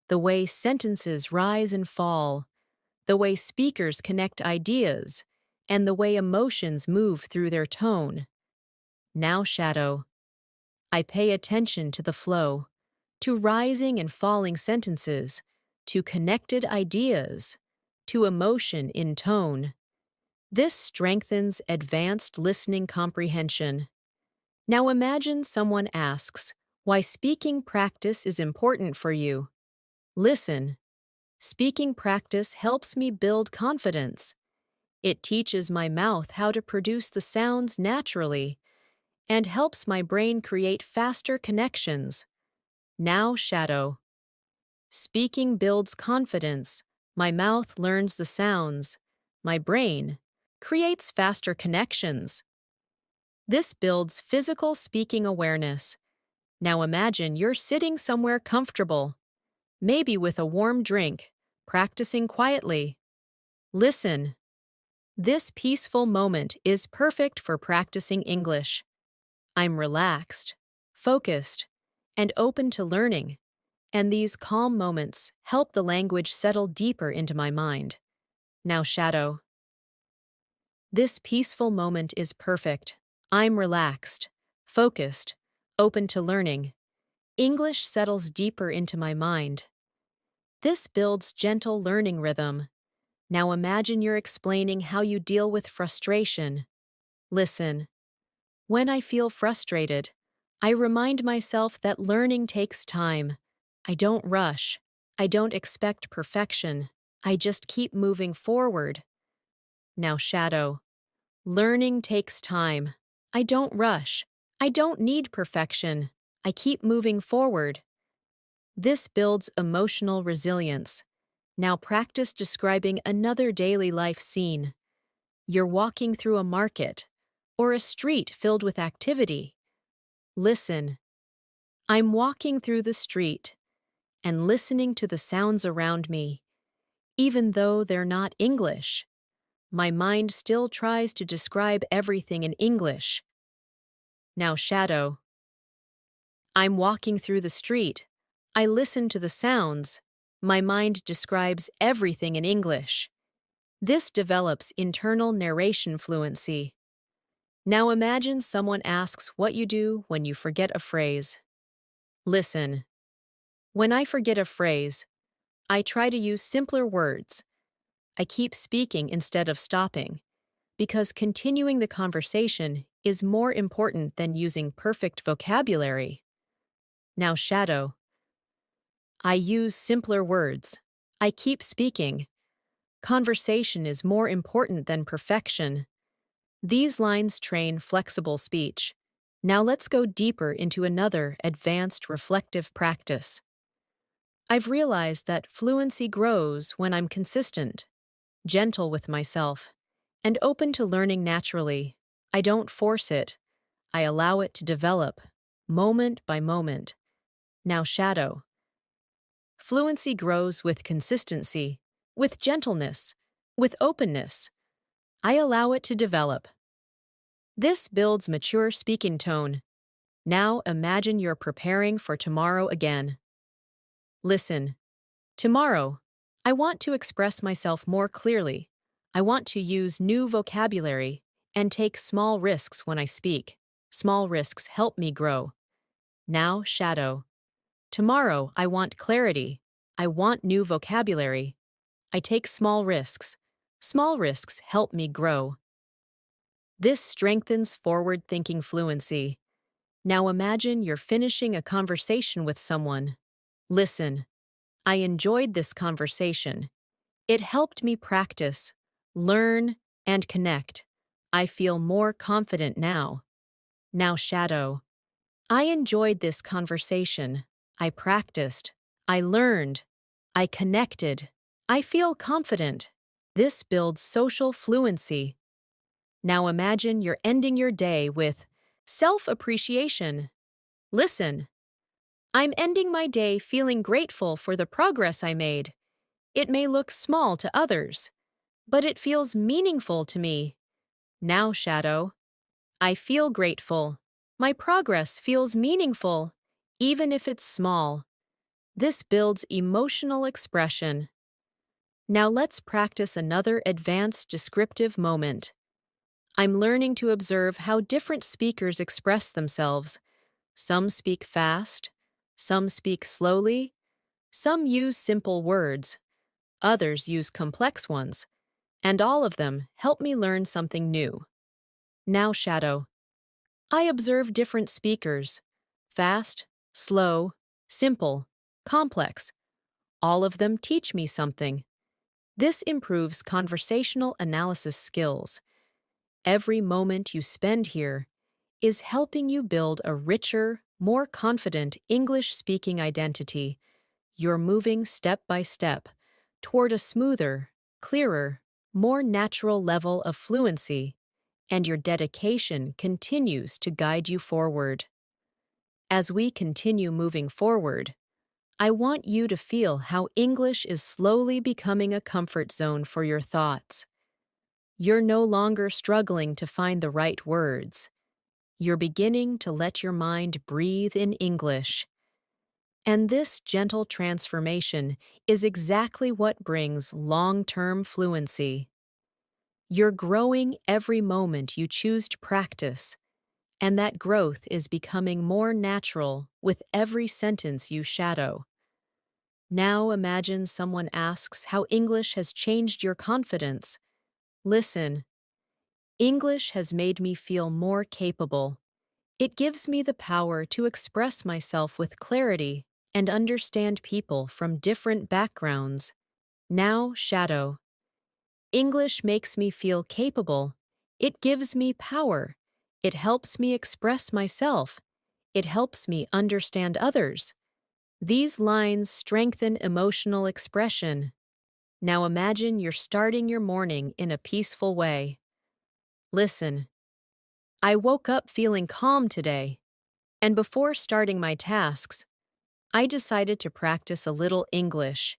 the way sentences rise and fall, the way speakers connect ideas, and the way emotions move through their tone. Now shadow. I pay attention to the flow, to rising and falling sentences, to connected ideas, to emotion in tone. This strengthens advanced listening comprehension. Now imagine someone asks why speaking practice is important for you. Listen. Speaking practice helps me build confidence. It teaches my mouth how to produce the sounds naturally and helps my brain create faster connections. Now shadow. Speaking builds confidence. My mouth learns the sounds. My brain creates faster connections. This builds physical speaking awareness. Now imagine you're sitting somewhere comfortable, maybe with a warm drink, practicing quietly. Listen. This peaceful moment is perfect for practicing English. I'm relaxed, focused, and open to learning, and these calm moments help the language settle deeper into my mind. Now shadow. This peaceful moment is perfect. I'm relaxed, focused, open to learning. English settles deeper into my mind. This builds gentle learning rhythm. Now imagine you're explaining how you deal with frustration. Listen. When I feel frustrated, I remind myself that learning takes time. I don't rush. I don't expect perfection. I just keep moving forward. Now shadow. Learning takes time. I don't rush. I don't need perfection. I keep moving forward. This builds emotional resilience. Now practice describing another daily life scene. You're walking through a market or a street filled with activity. Listen. I'm walking through the street and listening to the sounds around me. Even though they're not English, my mind still tries to describe everything in English. Now shadow. I'm walking through the street. I listen to the sounds. My mind describes everything in English. This develops internal narration fluency. Now imagine someone asks what you do when you forget a phrase. Listen. When I forget a phrase, I try to use simpler words. I keep speaking instead of stopping, because continuing the conversation is more important than using perfect vocabulary. Now shadow. I use simpler words. I keep speaking. Conversation is more important than perfection. These lines train flexible speech. Now let's go deeper into another advanced reflective practice. I've realized that fluency grows when I'm consistent, gentle with myself, and open to learning naturally. I don't force it. I allow it to develop, moment by moment. Now shadow. Fluency grows with consistency, with gentleness, with openness. I allow it to develop. This builds mature speaking tone. Now imagine you're preparing for tomorrow again. Listen. Tomorrow, I want to express myself more clearly. I want to use new vocabulary and take small risks when I speak. Small risks help me grow. Now shadow. Tomorrow, I want clarity. I want new vocabulary. I take small risks. Small risks help me grow. This strengthens forward-thinking fluency. Now imagine you're finishing a conversation with someone. Listen. I enjoyed this conversation. It helped me practice, learn, and connect. I feel more confident now. Now shadow. I enjoyed this conversation. I practiced. I learned. I connected. I feel confident. This builds social fluency. Now imagine you're ending your day with self-appreciation. Listen. I'm ending my day feeling grateful for the progress I made. It may look small to others, but it feels meaningful to me. Now shadow. I feel grateful. My progress feels meaningful, even if it's small. This builds emotional expression. Now let's practice another advanced descriptive moment. I'm learning to observe how different speakers express themselves. Some speak fast, some speak slowly, some use simple words, others use complex ones, and all of them help me learn something new. Now shadow. I observe different speakers. Fast, slow, simple, complex. All of them teach me something. This improves conversational analysis skills. Every moment you spend here is helping you build a richer, more confident English-speaking identity. You're moving step by step toward a smoother, clearer, more natural level of fluency, and your dedication continues to guide you forward. As we continue moving forward, I want you to feel how English is slowly becoming a comfort zone for your thoughts. You're no longer struggling to find the right words. You're beginning to let your mind breathe in English. And this gentle transformation is exactly what brings long-term fluency. You're growing every moment you choose to practice, and that growth is becoming more natural with every sentence you shadow. Now imagine someone asks how English has changed your confidence. Listen. English has made me feel more capable. It gives me the power to express myself with clarity and understand people from different backgrounds. Now shadow. English makes me feel capable. It gives me power. It helps me express myself. It helps me understand others. These lines strengthen emotional expression. Now imagine you're starting your morning in a peaceful way. Listen. I woke up feeling calm today, and before starting my tasks, I decided to practice a little English.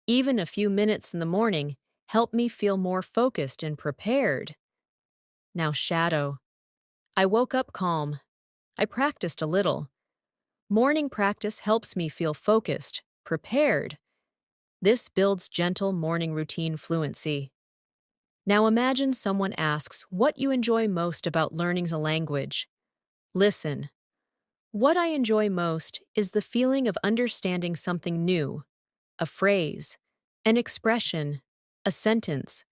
Even a few minutes in the morning help me feel more focused and prepared. Now shadow. I woke up calm. I practiced a little. Morning practice helps me feel focused, prepared. This builds gentle morning routine fluency. Now imagine someone asks what you enjoy most about learning a language. Listen. What I enjoy most is the feeling of understanding something new, a phrase, an expression, a sentence.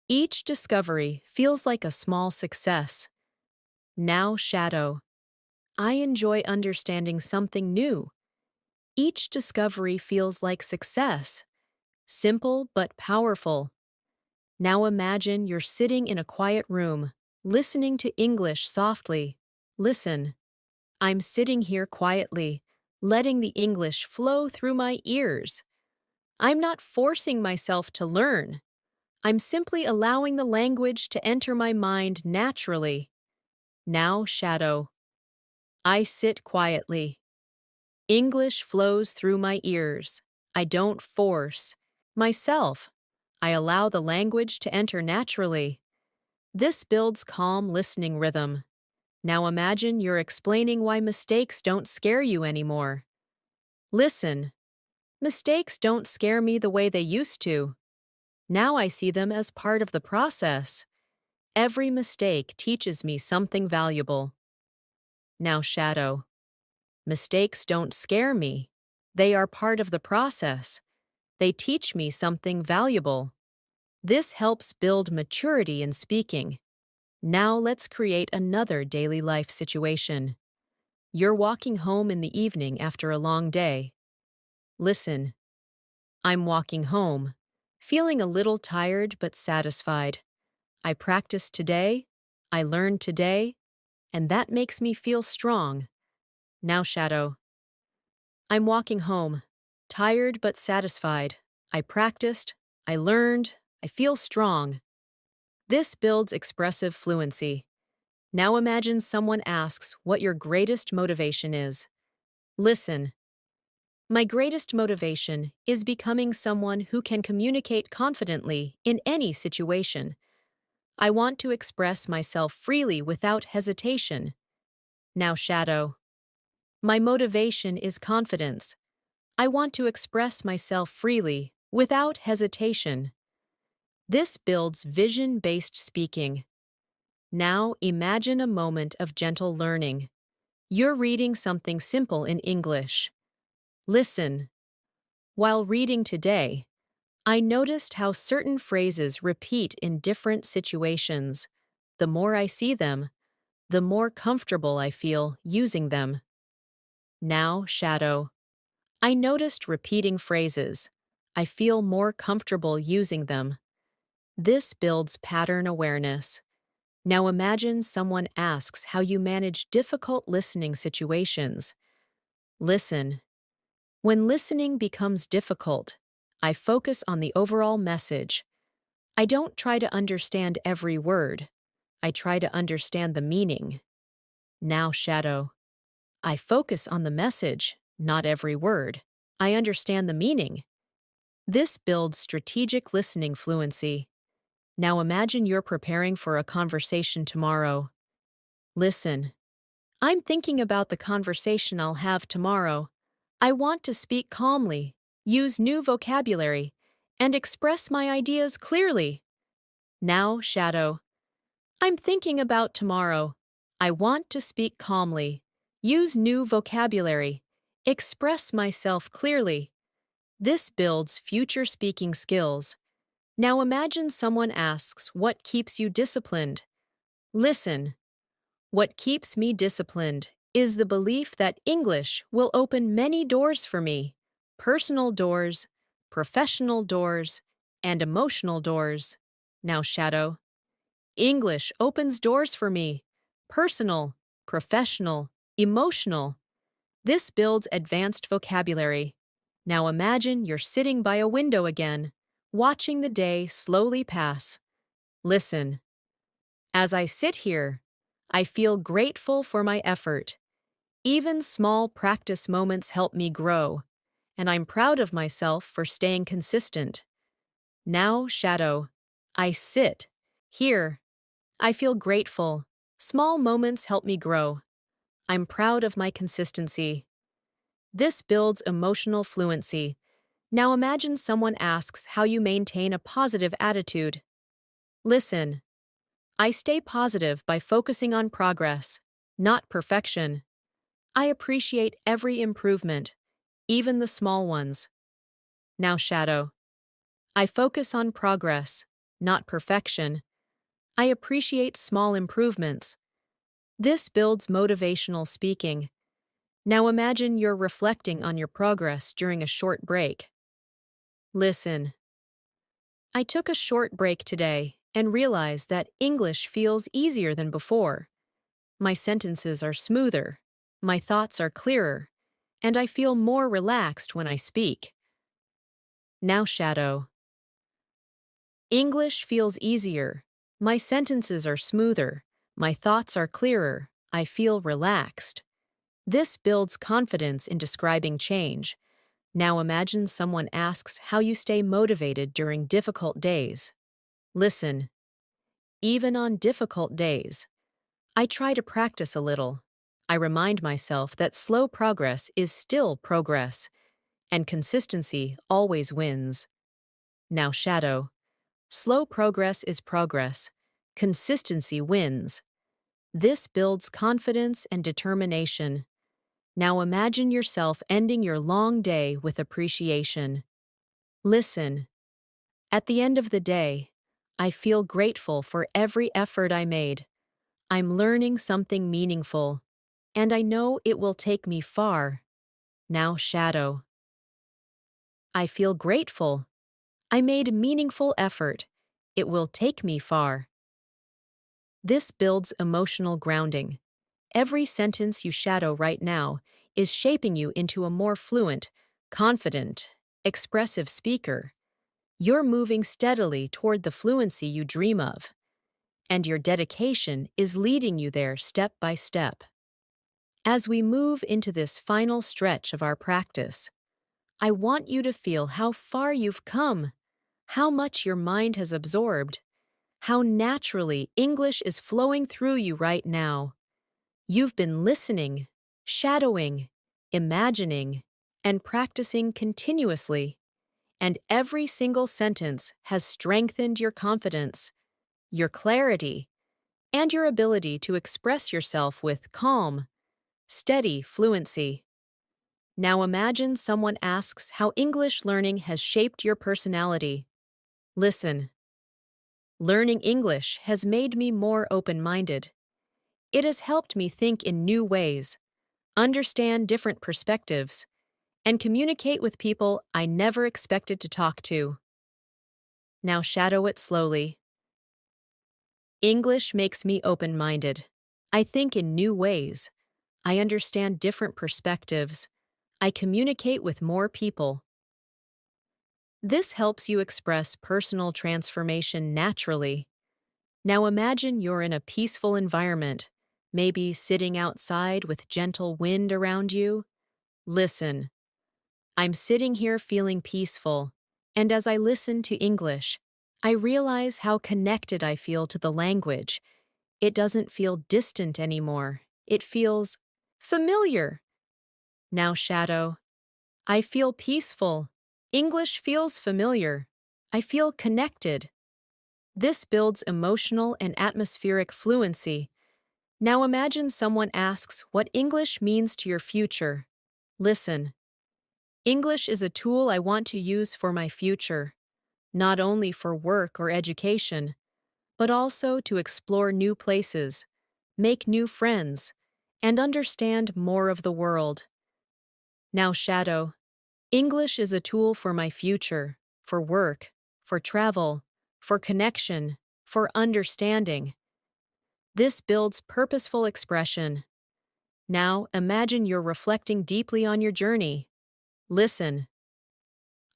Each discovery feels like a small success. Now shadow. I enjoy understanding something new. Each discovery feels like success, simple but powerful. Now imagine you're sitting in a quiet room, listening to English softly. Listen. I'm sitting here quietly, letting the English flow through my ears. I'm not forcing myself to learn. I'm simply allowing the language to enter my mind naturally. Now shadow. I sit quietly. English flows through my ears. I don't force myself. I allow the language to enter naturally. This builds calm listening rhythm. Now imagine you're explaining why mistakes don't scare you anymore. Listen. Mistakes don't scare me the way they used to. Now I see them as part of the process. Every mistake teaches me something valuable. Now shadow. Mistakes don't scare me. They are part of the process. They teach me something valuable. This helps build maturity in speaking. Now let's create another daily life situation. You're walking home in the evening after a long day. Listen. I'm walking home, feeling a little tired but satisfied. I practiced today, I learned today, and that makes me feel strong. Now shadow. I'm walking home, tired but satisfied. I practiced, I learned, I feel strong. This builds expressive fluency. Now imagine someone asks what your greatest motivation is. Listen. My greatest motivation is becoming someone who can communicate confidently in any situation. I want to express myself freely without hesitation. Now shadow. My motivation is confidence. I want to express myself freely without hesitation. This builds vision-based speaking. Now imagine a moment of gentle learning. You're reading something simple in English. Listen. While reading today, I noticed how certain phrases repeat in different situations. The more I see them, the more comfortable I feel using them. Now, shadow. I noticed repeating phrases. I feel more comfortable using them. This builds pattern awareness. Now imagine someone asks how you manage difficult listening situations. Listen. When listening becomes difficult, I focus on the overall message. I don't try to understand every word. I try to understand the meaning. Now, shadow. I focus on the message, not every word. I understand the meaning. This builds strategic listening fluency. Now imagine you're preparing for a conversation tomorrow. Listen. I'm thinking about the conversation I'll have tomorrow. I want to speak calmly, use new vocabulary, and express my ideas clearly. Now, shadow. I'm thinking about tomorrow. I want to speak calmly, use new vocabulary, express myself clearly. This builds future speaking skills. Now imagine someone asks, what keeps you disciplined? Listen. What keeps me disciplined is the belief that English will open many doors for me. Personal doors, professional doors, and emotional doors. Now, shadow. English opens doors for me. Personal, professional, emotional. This builds advanced vocabulary. Now imagine you're sitting by a window again, watching the day slowly pass. Listen. As I sit here, I feel grateful for my effort. Even small practice moments help me grow, and I'm proud of myself for staying consistent. Now, shadow. I sit. Here. I feel grateful. Small moments help me grow. I'm proud of my consistency. This builds emotional fluency. Now imagine someone asks how you maintain a positive attitude. Listen. I stay positive by focusing on progress, not perfection. I appreciate every improvement, even the small ones. Now, shadow. I focus on progress, not perfection. I appreciate small improvements. This builds motivational speaking. Now imagine you're reflecting on your progress during a short break. Listen. I took a short break today and realized that English feels easier than before. My sentences are smoother, my thoughts are clearer, and I feel more relaxed when I speak. Now, shadow. English feels easier. My sentences are smoother, my thoughts are clearer, I feel relaxed. This builds confidence in describing change. Now imagine someone asks how you stay motivated during difficult days. Listen. Even on difficult days, I try to practice a little. I remind myself that slow progress is still progress, and consistency always wins. Now, shadow. Slow progress is progress. Consistency wins. This builds confidence and determination. Now imagine yourself ending your long day with appreciation. Listen. At the end of the day, I feel grateful for every effort I made. I'm learning something meaningful, and I know it will take me far. Now, shadow. I feel grateful. I made a meaningful effort. It will take me far. This builds emotional grounding. Every sentence you shadow right now is shaping you into a more fluent, confident, expressive speaker. You're moving steadily toward the fluency you dream of, and your dedication is leading you there step by step. As we move into this final stretch of our practice, I want you to feel how far you've come, how much your mind has absorbed, how naturally English is flowing through you right now. You've been listening, shadowing, imagining, and practicing continuously, and every single sentence has strengthened your confidence, your clarity, and your ability to express yourself with calm, steady fluency. Now imagine someone asks how English learning has shaped your personality. Listen. Learning English has made me more open-minded. It has helped me think in new ways, understand different perspectives, and communicate with people I never expected to talk to. Now shadow it slowly. English makes me open-minded. I think in new ways. I understand different perspectives. I communicate with more people. This helps you express personal transformation naturally. Now imagine you're in a peaceful environment, maybe sitting outside with gentle wind around you. Listen. I'm sitting here feeling peaceful, and as I listen to English, I realize how connected I feel to the language. It doesn't feel distant anymore. It feels familiar. Now shadow. I feel peaceful. English feels familiar. I feel connected. This builds emotional and atmospheric fluency. Now imagine someone asks what English means to your future. Listen. English is a tool I want to use for my future, not only for work or education, but also to explore new places, make new friends, and understand more of the world. Now shadow. English is a tool for my future, for work, for travel, for connection, for understanding. This builds purposeful expression. Now imagine you're reflecting deeply on your journey. Listen.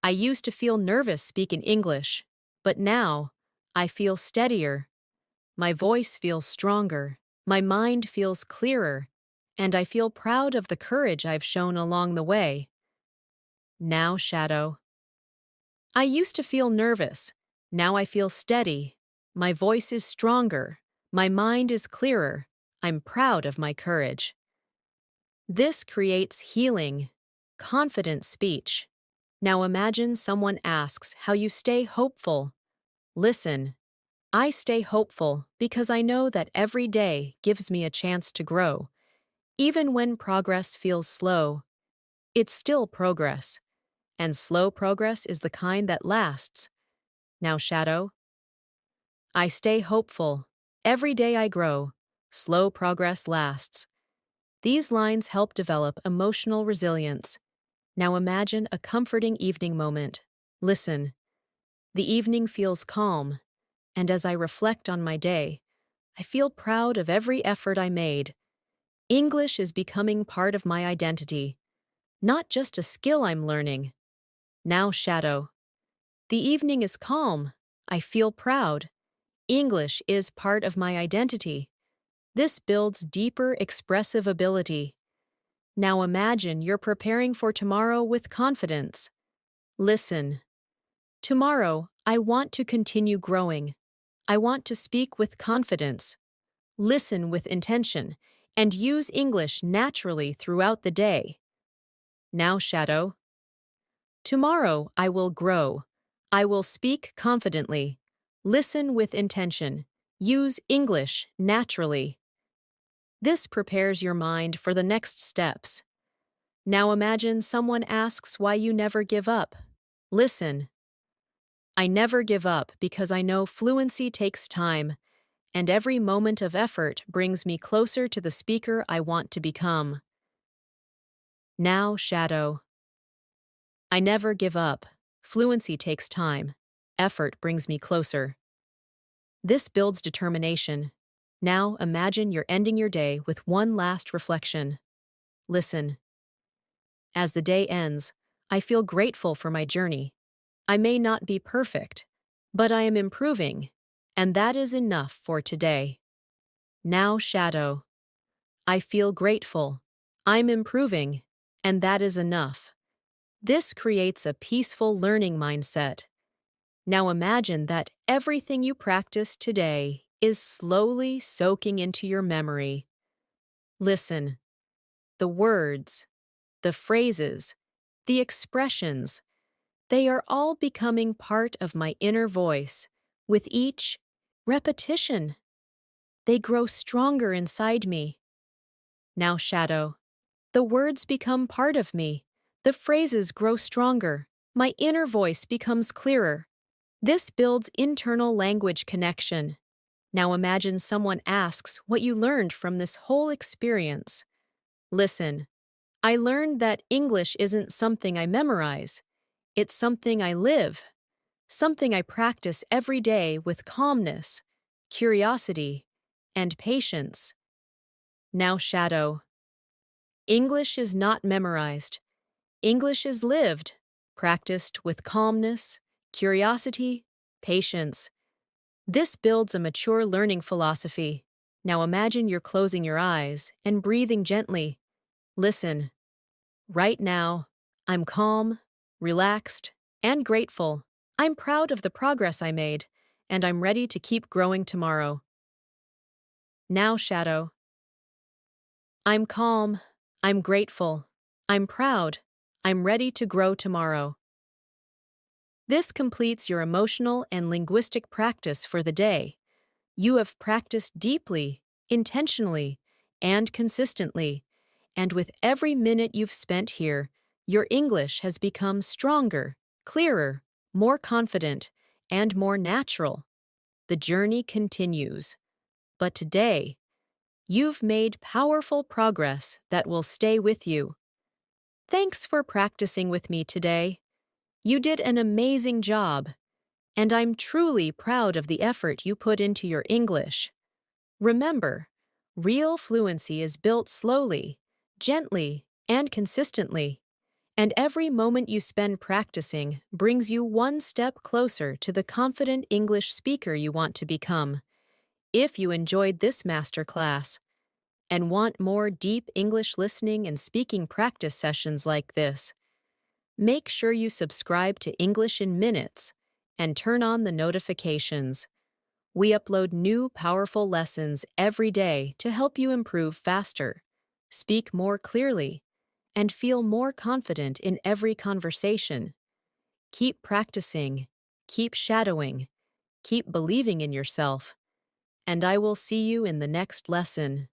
I used to feel nervous speaking English, but now I feel steadier. My voice feels stronger, my mind feels clearer, and I feel proud of the courage I've shown along the way. Now shadow. I used to feel nervous. Now I feel steady. My voice is stronger. My mind is clearer. I'm proud of my courage. This creates healing, confident speech. Now imagine someone asks how you stay hopeful. Listen. I stay hopeful because I know that every day gives me a chance to grow. Even when progress feels slow, it's still progress. And slow progress is the kind that lasts. Now shadow. I stay hopeful. Every day I grow. Slow progress lasts. These lines help develop emotional resilience. Now imagine a comforting evening moment. Listen. The evening feels calm, and as I reflect on my day, I feel proud of every effort I made. English is becoming part of my identity, not just a skill I'm learning. Now shadow. The evening is calm. I feel proud. English is part of my identity. This builds deeper expressive ability. Now imagine you're preparing for tomorrow with confidence. Listen. Tomorrow, I want to continue growing. I want to speak with confidence, listen with intention, and use English naturally throughout the day. Now shadow. Tomorrow, I will grow. I will speak confidently, listen with intention, use English naturally. This prepares your mind for the next steps. Now imagine someone asks why you never give up. Listen. I never give up because I know fluency takes time, and every moment of effort brings me closer to the speaker I want to become. Now shadow. I never give up. Fluency takes time. Effort brings me closer. This builds determination. Now imagine you're ending your day with one last reflection. Listen. As the day ends, I feel grateful for my journey. I may not be perfect, but I am improving, and that is enough for today. Now shadow. I feel grateful. I'm improving, and that is enough. This creates a peaceful learning mindset. Now imagine that everything you practiced today is slowly soaking into your memory. Listen. The words, the phrases, the expressions, They are all becoming part of my inner voice. With each repetition, they grow stronger inside me. Now shadow. The words become part of me. The phrases grow stronger. My inner voice becomes clearer. This builds internal language connection. Now imagine someone asks what you learned from this whole experience. Listen, I learned that English isn't something I memorize. It's something I live, something I practice every day with calmness, curiosity, and patience. Now shadow. English is not memorized. English is lived, practiced with calmness, curiosity, patience. This builds a mature learning philosophy. Now imagine you're closing your eyes and breathing gently. Listen. Right now, I'm calm, relaxed, and grateful. I'm proud of the progress I made, and I'm ready to keep growing tomorrow. Now, shadow. I'm calm, I'm grateful, I'm proud, I'm ready to grow tomorrow. This completes your emotional and linguistic practice for the day. You have practiced deeply, intentionally, and consistently, and with every minute you've spent here, your English has become stronger, clearer, more confident, and more natural. The journey continues. But today, you've made powerful progress that will stay with you. Thanks for practicing with me today. You did an amazing job, and I'm truly proud of the effort you put into your English. Remember, real fluency is built slowly, gently, and consistently, and every moment you spend practicing brings you one step closer to the confident English speaker you want to become. If you enjoyed this masterclass and want more deep English listening and speaking practice sessions like this, make sure you subscribe to English in Minutes and turn on the notifications. We upload new powerful lessons every day to help you improve faster, speak more clearly, and feel more confident in every conversation. Keep practicing, keep shadowing, keep believing in yourself, and I will see you in the next lesson.